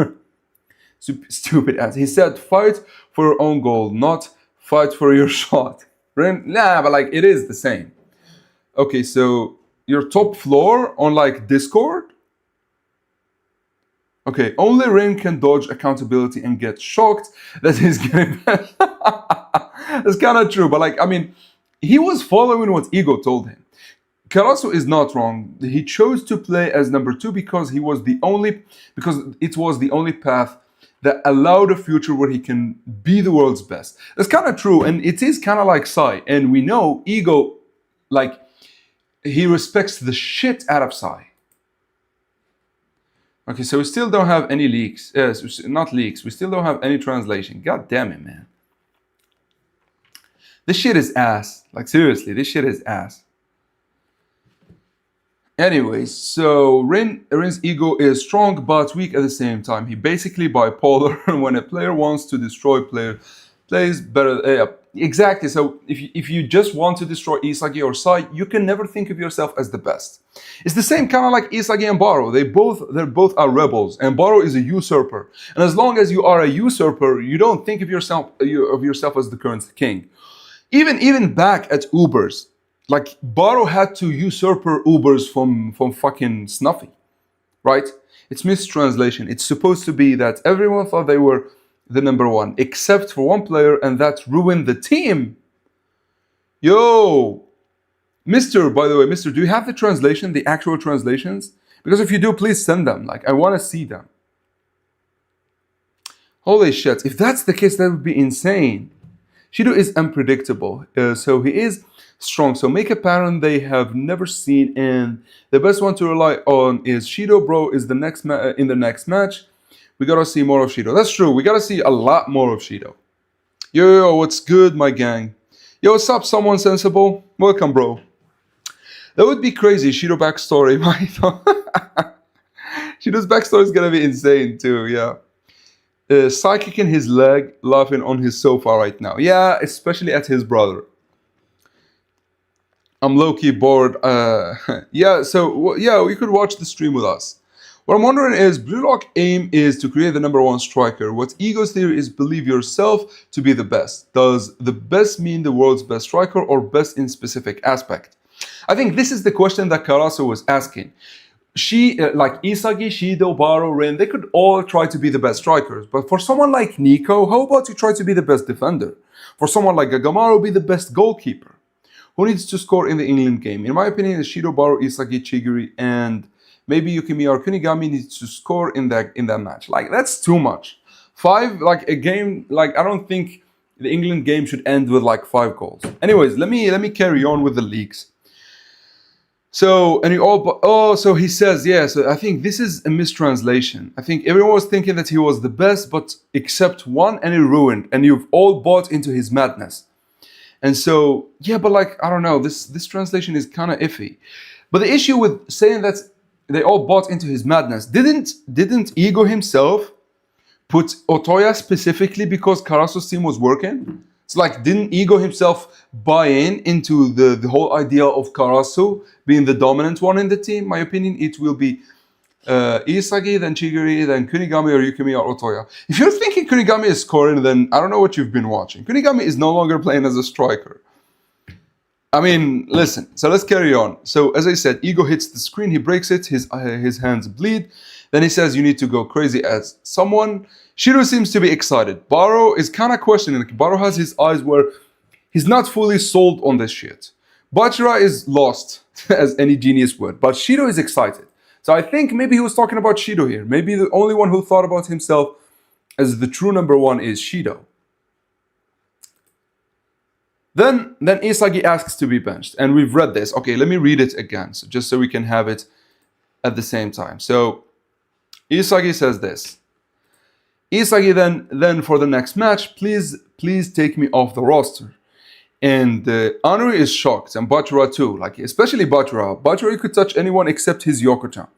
Stupid ass. He said fight for your own goal, not fight for your shot. Rin, nah, but like it is the same. Okay, so your top floor on like Discord? Okay, only Rin can dodge accountability and get shocked that he's getting banned. That's kind of true, but like, I mean, he was following what Ego told him. Carasso is not wrong. He chose to play as number 2 because it was the only path that allowed a future where he can be the world's best. That's kind of true, and it is kind of like Psy. And we know Ego, like, he respects the shit out of Psy. Okay, so we still don't have any leaks. Yes, not leaks. We still don't have any translation. God damn it, man. This shit is ass. Like, seriously, this shit is ass. Anyways, so Rin's ego is strong but weak at the same time. He basically bipolar. When a player wants to destroy plays better. Exactly. So if you just want to destroy Isagi or Sai, you can never think of yourself as the best. It's the same kind of like Isagi and Baro. They both are rebels, and Baro is a usurper. And as long as you are a usurper, you don't think of yourself as the current king. Even back at Ubers. Like, Baro had to usurper Ubers from fucking Snuffy, right? It's mistranslation. It's supposed to be that everyone thought they were the number 1, except for one player, and that ruined the team. Yo! By the way, Mister, do you have the translation, the actual translations? Because if you do, please send them. Like, I want to see them. Holy shit. If that's the case, that would be insane. Shido is unpredictable. So he is strong. So make a pattern they have never seen, and the best one to rely on is Shido. Bro is the next in the next match. We gotta see more of Shido. That's true. We gotta see a lot more of Shido. Yo, what's good, my gang? Yo, what's up, someone sensible? Welcome, bro. That would be crazy. Shido backstory, right? Shido's backstory is gonna be insane too. Yeah. Psychic in his leg, laughing on his sofa right now. Yeah, especially at his brother. I'm low-key bored. Yeah, so yeah, you could watch the stream with us. What I'm wondering is, Blue Lock aim is to create the number 1 striker. What Ego's theory is, believe yourself to be the best. Does the best mean the world's best striker or best in specific aspect? I think this is the question that Carasso was asking. Like Isagi, Shido, Baro, Rin, they could all try to be the best strikers. But for someone like Nico, how about you try to be the best defender? For someone like Gagamaru, be the best goalkeeper. Who needs to score in the England game? In my opinion, it's Shido, Baro, Isagi, Chigiri, and maybe Yukimi or Kunigami needs to score in that match. Like, that's too much. 5, like a game, like I don't think the England game should end with like 5 goals. Anyways, let me carry on with the leaks. So, so he says, yeah, so I think this is a mistranslation. I think everyone was thinking that he was the best, but except one, and he ruined, and you've all bought into his madness. And so, yeah, but like, I don't know, this translation is kind of iffy. But the issue with saying that they all bought into his madness, didn't Ego himself put Otoya specifically because Carasso's team was working? It's like, didn't Ego himself buy into the whole idea of Carasso being the dominant one in the team? My opinion, it will be Isagi, then Chigiri, then Kunigami or Yukimi or Otoya. If you're thinking Kunigami is scoring, then I don't know what you've been watching. Kunigami is no longer playing as a striker. I mean, listen, so let's carry on. So as I said, Ego hits the screen, he breaks it, his hands bleed. Then he says, you need to go crazy as someone. Shido seems to be excited. Baro is kind of questioning. Baro has his eyes where he's not fully sold on this shit. Bachira is lost, as any genius would. But Shido is excited. So I think maybe he was talking about Shido here. Maybe the only one who thought about himself as the true number 1 is Shido. Then Isagi asks to be benched. And we've read this. Okay, let me read it again, so just so we can have it at the same time. So Isagi says this. Isagi then for the next match, please take me off the roster. And Anuri is shocked, and Bachira too. Like, especially Bachira. Bachira could touch anyone except his Yoko-chan.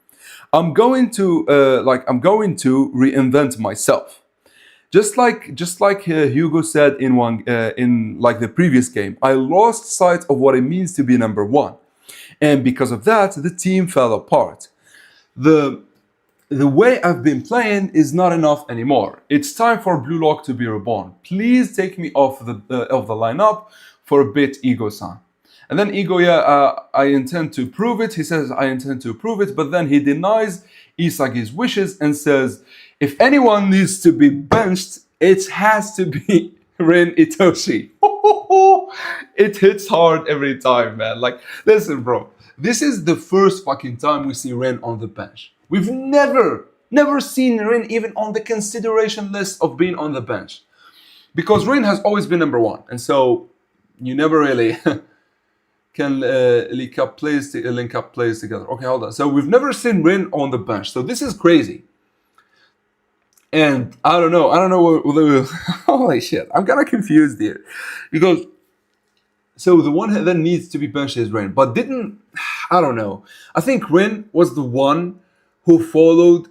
I'm going to reinvent myself. Just like Hugo said in the previous game, I lost sight of what it means to be number 1, and because of that, the team fell apart. The way I've been playing is not enough anymore. It's time for Blue Lock to be reborn. Please take me off the lineup for a bit, Ego-san. And then Ego, I intend to prove it. He says, I intend to prove it, but then he denies Isagi's wishes and says, if anyone needs to be benched, it has to be Rin Itoshi. It hits hard every time, man. Like, listen, bro. this is the first fucking time we see Ren on the bench. We've never seen Ren even on the consideration list of being on the bench. Because Ren has always been number one. And so you never really can link up plays together. Okay, hold on. So we've never seen Ren on the bench. So this is crazy. And I don't know what holy shit. I'm kind of confused here. Because so the one that needs to be benched is Ren. But I don't know. I think Ren was the one who followed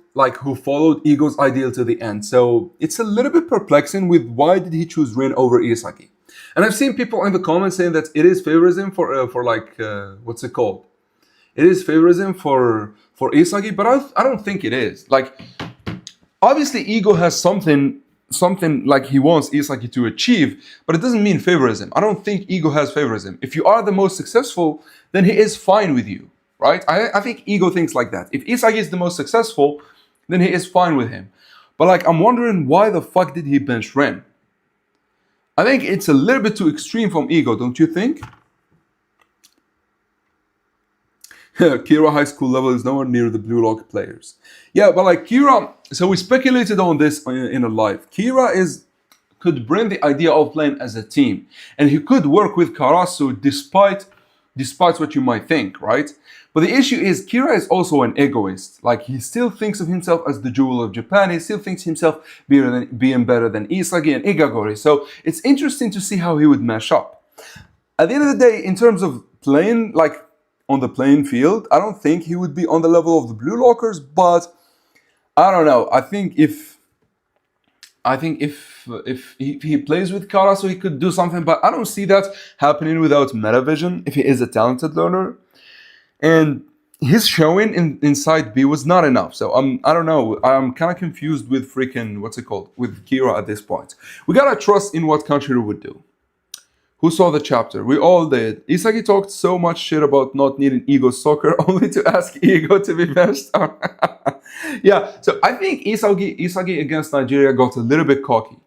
Ego's ideal to the end. So it's a little bit perplexing with why did he choose Ren over Isagi. And I've seen people in the comments saying that it is favoritism for what's it called? It is favoritism for Isagi, but I don't think it is. Like, obviously Ego has something like he wants Isagi to achieve, but it doesn't mean favoritism. I don't think Ego has favoritism. If you are the most successful, then he is fine with you, right? I think Ego thinks like that. If Isagi is the most successful, then he is fine with him. But like, I'm wondering why the fuck did he bench Ren? I think it's a little bit too extreme from Ego, don't you think? Kira high school level is nowhere near the Blue Lock players. Yeah, but like Kira, so we speculated on this in a live. Kira could bring the idea of playing as a team, and he could work with Karasu despite what you might think, right? But the issue is Kira is also an egoist. Like, he still thinks of himself as the jewel of Japan. He still thinks himself being better than Isagi and Igagori. So it's interesting to see how he would mesh up. At the end of the day, in terms of playing, like on the playing field, I don't think he would be on the level of the Blue Lockers, but I don't know. I think if he plays with Karasu, he could do something, but I don't see that happening without Metavision if he is a talented learner. And his showing inside B was not enough. So I don't know. I'm kind of confused with with Kira at this point. We gotta trust in what Kanshiro would do. Who saw the chapter? We all did. Isagi talked so much shit about not needing Ego soccer only to ask Ego to be benched. Yeah, so I think Isagi against Nigeria got a little bit cocky.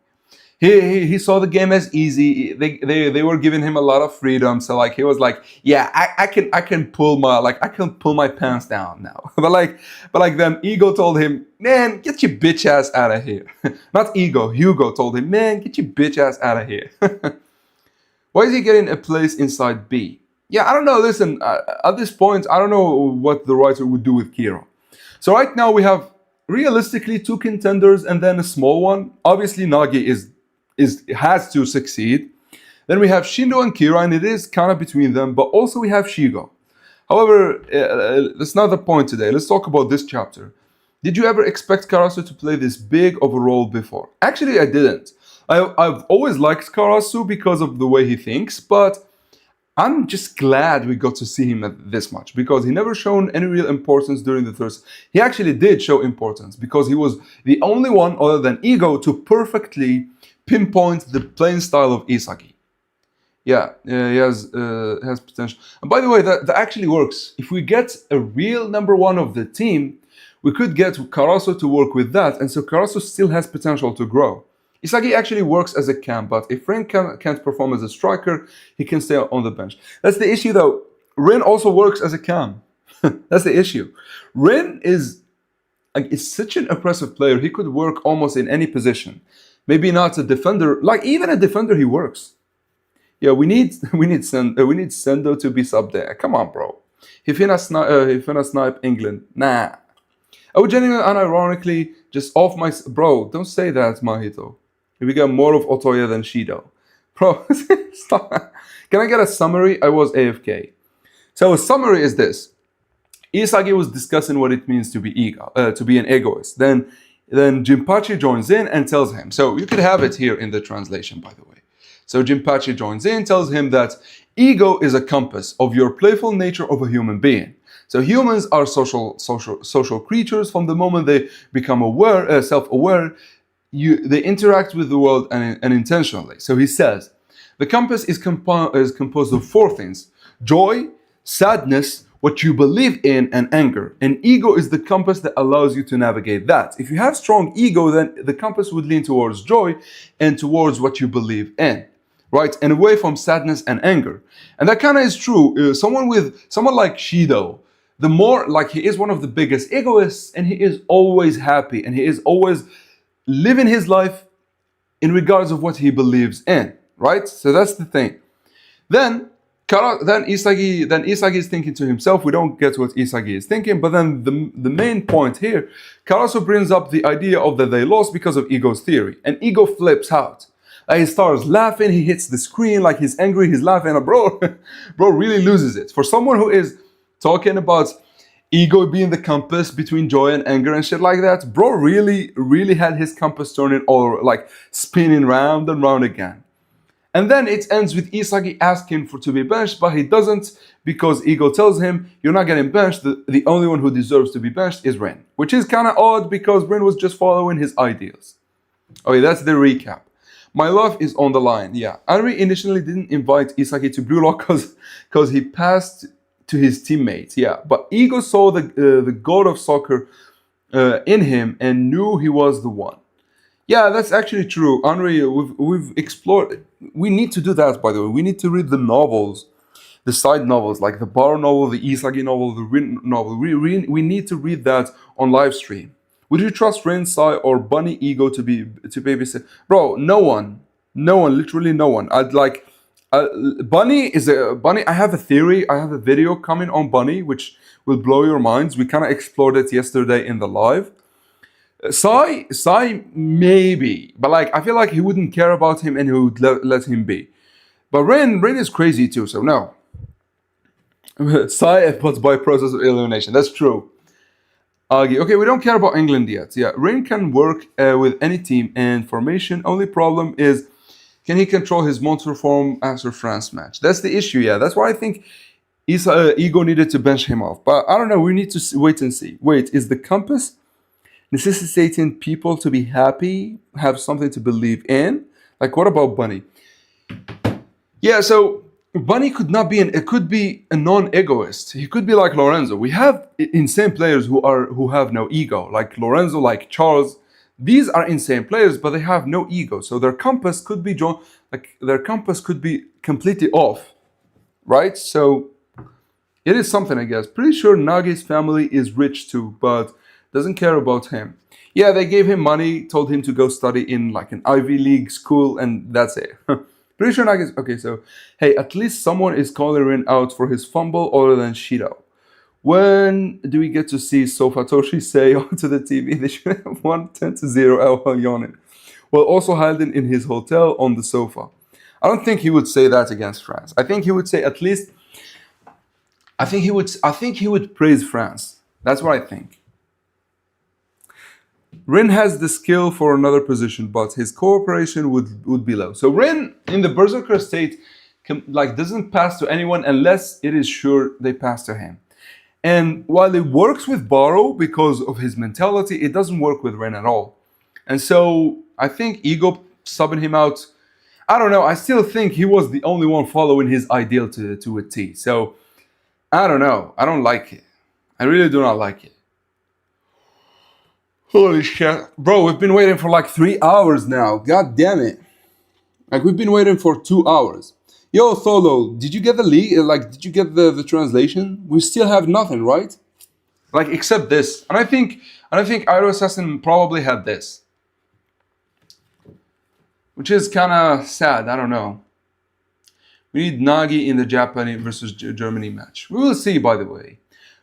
He saw the game as easy. They were giving him a lot of freedom. So like he was like, yeah, I can pull my pants down now. but then Ego told him, man, get your bitch ass out of here. Not Ego, Hugo told him, man, get your bitch ass out of here. Why is he getting a place inside B? Yeah, I don't know. Listen, at this point, I don't know what the writer would do with Kira. So right now we have realistically 2 contenders and then a small one. Obviously, Nagi has to succeed. Then we have Shindo and Kira, and it is kind of between them, but also we have Shigo. However, that's not the point today. Let's talk about this chapter. Did you ever expect Karasu to play this big of a role before? Actually, I didn't. I've always liked Karasu because of the way he thinks, but I'm just glad we got to see him at this much, because he never shown any real importance during the thirst. He actually did show importance because he was the only one other than Ego to perfectly pinpoint the playing style of Isagi. Yeah, he has potential. And by the way, that actually works. If we get a real number one of the team, we could get Karasu to work with that, and so Karasu still has potential to grow. Isagi actually works as a cam, but if Ren can't perform as a striker, he can stay on the bench. That's the issue though. Ren also works as a cam. That's the issue. Ren is such an impressive player. He could work almost in any position. Maybe not a defender. Like even a defender, he works. Yeah, we need Sendo to be sub there. Come on, bro. He finna snipe England. Nah. I would genuinely, unironically, just off my... Bro, don't say that, Mahito. We got more of Otoya than Shido. Bro, stop. Can I get a summary? I was AFK. So a summary is this. Isagi was discussing what it means to be an egoist. Then Jinpachi joins in and tells him. So you could have it here in the translation, by the way. So Jinpachi joins in, tells him that ego is a compass of your playful nature of a human being. So humans are social creatures. From the moment they become self-aware, they interact with the world unintentionally. So he says, the compass is composed of 4 things: joy, sadness, what you believe in, and anger. And ego is the compass that allows you to navigate that. If you have strong ego, then the compass would lean towards joy and towards what you believe in. right? And away from sadness and anger. And that kind of is true. Someone like Shido, the more like he is one of the biggest egoists, and he is always happy, and he is always living his life in regards of what he believes in, right? So that's the thing. Then Isagi is thinking to himself. We don't get what Isagi is thinking, but then the main point here, Karasu brings up the idea of that they lost because of Ego's theory, and Ego flips out. Like he starts laughing, he hits the screen like he's angry, he's laughing, and bro really loses it. For someone who is talking about Ego being the compass between joy and anger and shit like that, bro really had his compass turning or like spinning round and round again. And then it ends with Isagi asking to be benched, but he doesn't because Ego tells him, you're not getting benched, the only one who deserves to be benched is Rin. Which is kind of odd because Rin was just following his ideals. Okay, that's the recap. My love is on the line, yeah. Henry initially didn't invite Isagi to Blue Lock because he passed to his teammates, yeah. But Ego saw the god of soccer in him and knew he was the one. Yeah, that's actually true. Henry, we've explored. We need to do that, by the way. We need to read the novels, the side novels, like the Bar novel, the Isagi novel, the Rin novel. We need to read that on live stream. Would you trust Rin, Sai, or Bunny Ego to babysit? Bro, no one, literally no one. I'd like Bunny. I have a theory. I have a video coming on Bunny, which will blow your minds. We kind of explored it yesterday in the live. Sai maybe, but like I feel like he wouldn't care about him and he would let him be. But Rin is crazy too, so no. Sai puts by process of elimination. That's true. Okay, we don't care about England yet. Yeah, Rin can work with any team and formation. Only problem is, can he control his monster form after France match? That's the issue. Yeah, that's why I think Ego needed to bench him off. But I don't know. We need to wait and see. Wait, is the compass necessitating people to be happy, have something to believe in? Like, what about Bunny? Yeah, so Bunny could be a non-egoist. He could be like Lorenzo. We have insane players who have no ego, like Lorenzo, like Charles. These are insane players, but they have no ego. So their compass could be completely off, right? So it is something, I guess. Pretty sure Nagi's family is rich too, but doesn't care about him. Yeah, they gave him money, told him to go study in like an Ivy League school, and that's it. Pretty sure Nagi's... Okay, so, hey, at least someone is calling Rin out for his fumble other than Shido. When do we get to see Sofatoshi say onto the TV they should have won 10-0 while yawning? While also hiding in his hotel on the sofa. I don't think he would say that against France. I think he would say at least... I think he would praise France. That's what I think. Rin has the skill for another position, but his cooperation would be low. So Rin, in the Berserker state, doesn't pass to anyone unless it is sure they pass to him. And while it works with Baro because of his mentality, it doesn't work with Rin at all. And so I think Ego subbing him out, I don't know, I still think he was the only one following his ideal to a T. So I don't know, I don't like it. I really do not like it. Holy shit. Bro, we've been waiting for like 3 hours now. God damn it. Like, we've been waiting for 2 hours. Yo, Tholo, did you get the leak? Like, did you get the translation? We still have nothing, right? Like, except this. And I think Iron Assassin probably had this. Which is kind of sad. I don't know. We need Nagi in the Japan versus Germany match. We will see, by the way.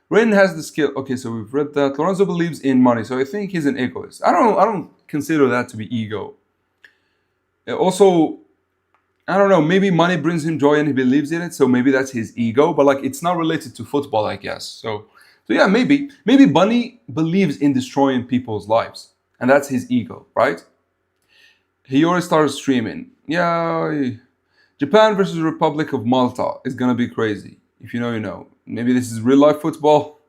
Rin has the skill. Okay, so we've read that. Lorenzo believes in money, so I think he's an egoist. I don't consider that to be ego. Also, I don't know, maybe money brings him joy and he believes in it, so maybe that's his ego, but like it's not related to football, I guess. So yeah, maybe Bunny believes in destroying people's lives, and that's his ego, right? He already started streaming. Yeah, Japan versus Republic of Malta is gonna be crazy. If you know, you know. Maybe this is real life football.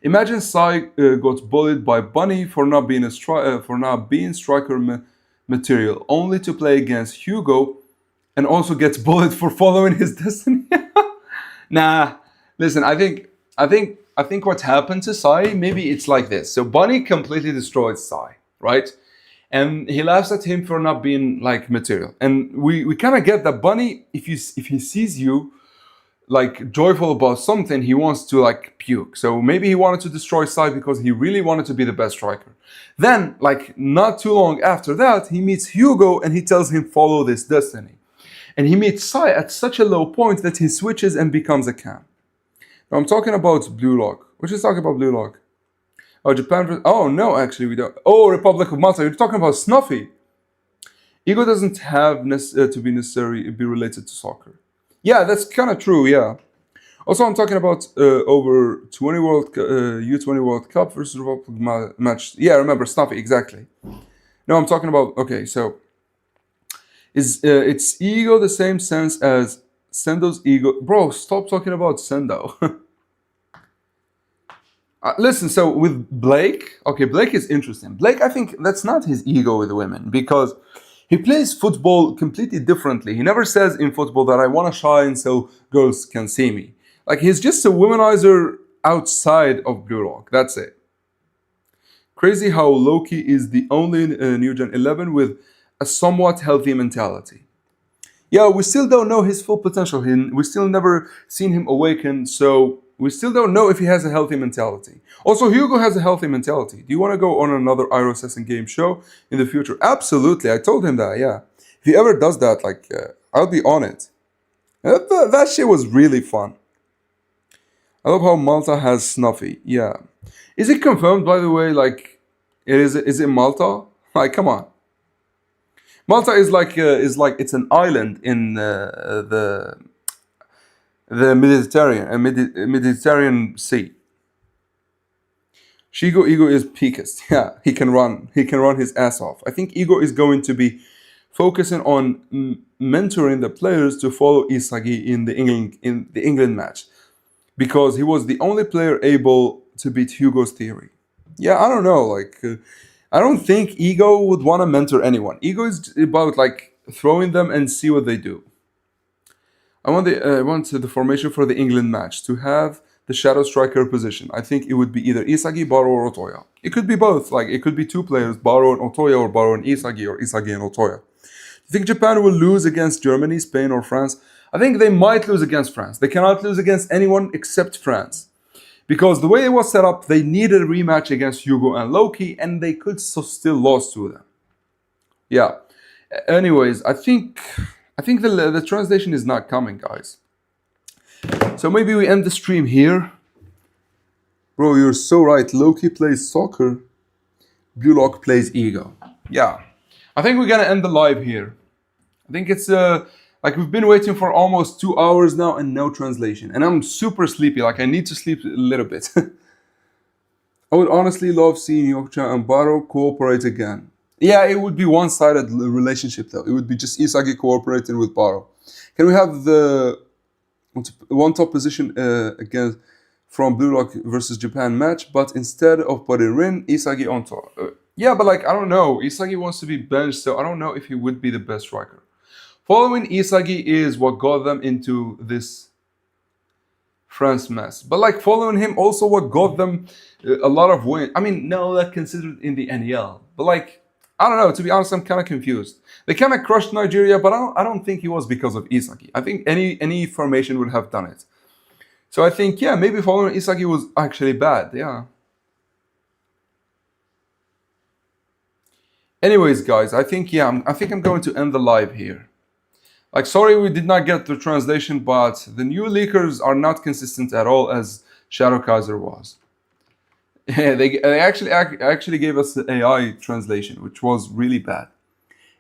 Imagine Sai got bullied by Bunny for not being striker material, only to play against Hugo, and also gets bullied for following his destiny. Nah, listen. I think what happened to Sai, maybe it's like this. So Bunny completely destroyed Sai, right? and he laughs at him for not being like material. And we kind of get that Bunny, if he sees you like joyful about something, he wants to like puke. So maybe he wanted to destroy Sai because he really wanted to be the best striker. Then, like not too long after that, he meets Hugo and he tells him follow this destiny. And he meets Sai at such a low point that he switches and becomes a Cam. Now I'm talking about Blue Lock. We're just talking about Blue Lock. Oh, Japan. Oh no, actually we don't. Oh, Republic of Malta. You're talking about Snuffy. Ego doesn't have to be necessarily be related to soccer. Yeah, that's kind of true. Yeah. Also, I'm talking about over 20 U20 World Cup versus Republic match. Yeah, remember Snuffy exactly. No, I'm talking about. Okay, so is its ego the same sense as Sendo's ego? Bro, stop talking about Sendo. Listen, so with Blake, okay, Blake is interesting. Blake, I think that's not his ego with women because he plays football completely differently. He never says in football that I want to shine so girls can see me. Like he's just a womanizer outside of Blue Lock. That's it. Crazy how Loki is the only New Gen 11 with a somewhat healthy mentality. Yeah, we still don't know his full potential. We still never seen him awaken, so we still don't know if he has a healthy mentality. Also, Hugo has a healthy mentality. Do you want to go on another Iroh Assassin game show in the future? Absolutely, I told him that, yeah. If he ever does that, like, I'll be on it. That shit was really fun. I love how Malta has Snuffy, yeah. Is it confirmed, by the way, like, is it Malta? Like, come on. Malta is like it's an island in the Mediterranean Sea. Shigo Ego is peakest. Yeah, he can run. He can run his ass off. I think Ego is going to be focusing on mentoring the players to follow Isagi in the England match because he was the only player able to beat Hugo's theory. Yeah, I don't know. Like, I don't think Ego would want to mentor anyone. Ego is about like throwing them and see what they do. I want the formation for the England match to have the shadow striker position. I think it would be either Isagi, Baro, or Otoya. It could be both. Like it could be two players, Baro and Otoya, or Baro and Isagi, or Isagi and Otoya. Do you think Japan will lose against Germany, Spain, or France? I think they might lose against France. They cannot lose against anyone except France. Because the way it was set up, they needed a rematch against Hugo and Loki, and they could still lose to them. Yeah. Anyways, I think the translation is not coming, guys. So maybe we end the stream here. Bro, you're so right. Loki plays soccer. Blue Lock plays ego. Yeah. I think we're gonna end the live here. I think it's like we've been waiting for almost 2 hours now and no translation. And I'm super sleepy. Like I need to sleep a little bit. I would honestly love seeing Yokcha and Baro cooperate again. Yeah, it would be one-sided relationship though. It would be just Isagi cooperating with Baro. Can we have the one top position against from Blue Lock versus Japan match, but instead of putting Rin, Isagi on top? Yeah, but like I don't know. Isagi wants to be benched, so I don't know if he would be the best striker. Following Isagi is what got them into this France mess. But like following him also what got them a lot of wins. I mean, no, that considered in the NEL. But like, I don't know, to be honest, I'm kind of confused. They kind of crushed Nigeria, but I don't think it was because of Isagi. I think any formation would have done it. So I think, yeah, maybe following Isagi was actually bad, yeah. Anyways, guys, I think I'm going to end the live here. Like, sorry we did not get the translation, but the new leakers are not consistent at all as Shadow Kaiser was. Yeah, they actually gave us the AI translation, which was really bad.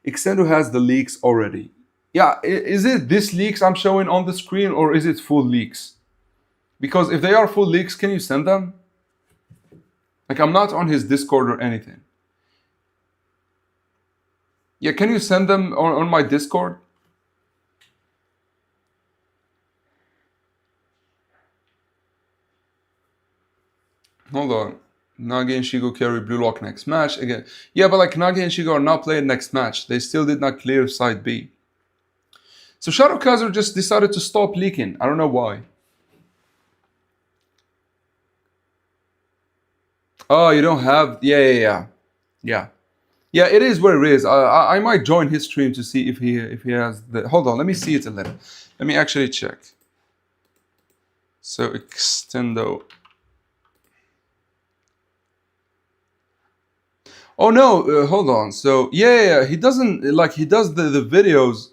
Extendo has the leaks already. Yeah, is it this leaks I'm showing on the screen or is it full leaks? Because if they are full leaks, can you send them? Like, I'm not on his Discord or anything. Yeah, can you send them on my Discord? Hold on. Nagi and Shigo carry Blue Lock next match again. Yeah, but like Nagi and Shigo are not playing next match. They still did not clear side B. So Shadow Kaiser just decided to stop leaking. I don't know why. Oh, you don't have... Yeah. Yeah, it is where it is. I might join his stream to see if he has the. Hold on, let me see it a little. Let me actually check. So extendo. Oh no, hold on. So yeah, he doesn't like he does the videos.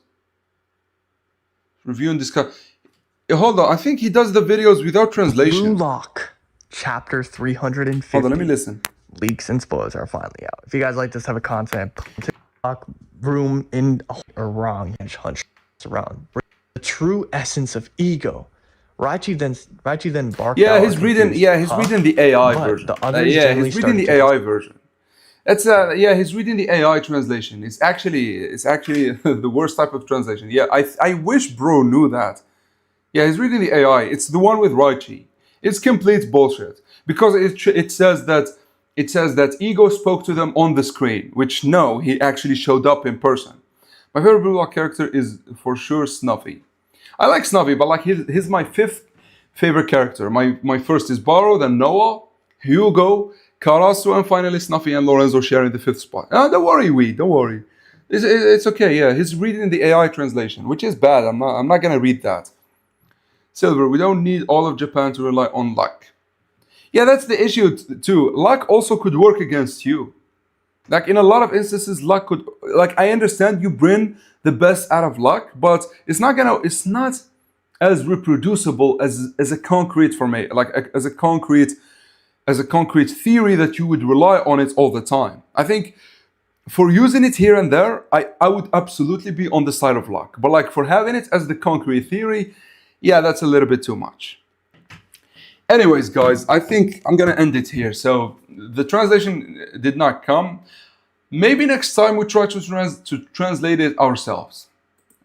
Review and discuss. Hold on, I think he does the videos without translation. Lock, chapter 350. Hold on, let me listen. Leaks and spoilers are finally out. If you guys like this type of content, TikTok room in or wrong hunch around the true essence of ego. Raichi then barked. Yeah, out he's reading. confused, Yeah, he's reading the AI But version. the others Yeah, generally he's reading the started to- AI version. That's yeah, he's reading the AI translation. It's actually the worst type of translation. Yeah, I wish bro knew that. Yeah, he's reading the AI. It's the one with Raichi. It's complete bullshit because it says that Ego spoke to them on the screen, which no, he actually showed up in person. My favorite Blue Lock character is for sure Snuffy. I like Snuffy, but like he's my fifth favorite character. My first is Barrow, then Noah, Hugo, Karasu, and finally Snuffy and Lorenzo sharing the fifth spot. Don't worry, don't worry. It's okay. Yeah, he's reading the AI translation, which is bad. I'm not gonna read that. Silver, we don't need all of Japan to rely on luck. Yeah, that's the issue too. Luck also could work against you. Like in a lot of instances, luck could. Like I understand you bring the best out of luck, but it's not as reproducible as a concrete as a concrete theory that you would rely on it all the time. I think for using it here and there, I would absolutely be on the side of luck. But like for having it as the concrete theory, yeah, that's a little bit too much. Anyways, guys, I think I'm gonna end it here. So the translation did not come. Maybe next time we try to translate it ourselves.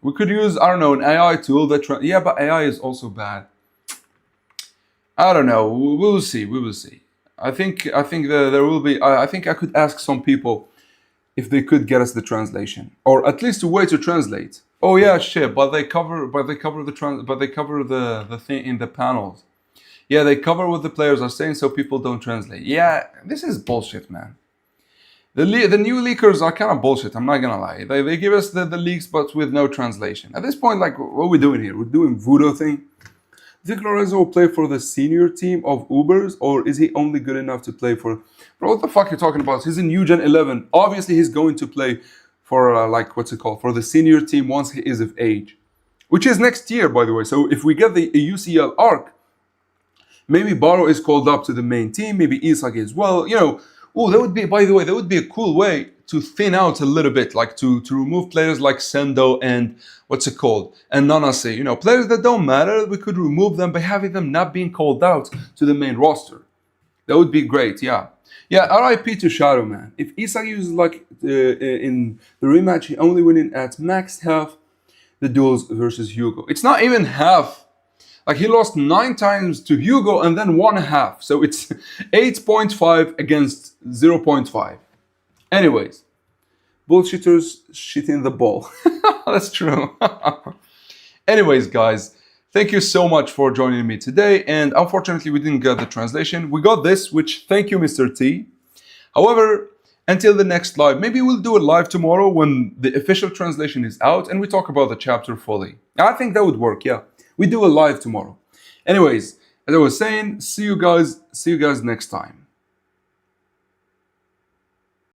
We could use, I don't know, an AI tool that yeah, but AI is also bad. I don't know. We will see. We will see. I think there will be. I think I could ask some people if they could get us the translation, or at least a way to translate. Oh yeah, shit. But they cover the thing in the panels. Yeah, they cover what the players are saying, so people don't translate. Yeah, this is bullshit, man. The new leakers are kind of bullshit. I'm not gonna lie. They give us the leaks, but with no translation. At this point, like, what are we doing here? We're doing voodoo thing. Do you think Lorenzo will play for the senior team of Ubers, or is he only good enough to play for? Bro, what the fuck are you talking about? He's in UGen 11. Obviously, he's going to play for like what's it called, for the senior team once he is of age, which is next year, by the way. So if we get the UCL arc, maybe Barrow is called up to the main team. Maybe Isagi as well. You know, oh, that would be. By the way, that would be a cool way to thin out a little bit, like to remove players like Sendo and what's it called, and Nanase. You know, players that don't matter. We could remove them by having them not being called out to the main roster. That would be great. Yeah. Yeah, RIP to Shadow, man. If Isagi was like in the rematch, he only winning at max half the duels versus Hugo. It's not even half. Like he lost 9 times to Hugo and then 1/2. So it's 8.5 against 0.5. Anyways, bullshitters shitting the ball. That's true. Anyways, guys. Thank you so much for joining me today, and unfortunately we didn't get the translation. We got this, which thank you, Mr. T. However, until the next live, maybe we'll do a live tomorrow when the official translation is out and we talk about the chapter fully. I think that would work, yeah. We do a live tomorrow. Anyways, as I was saying, see you guys next time.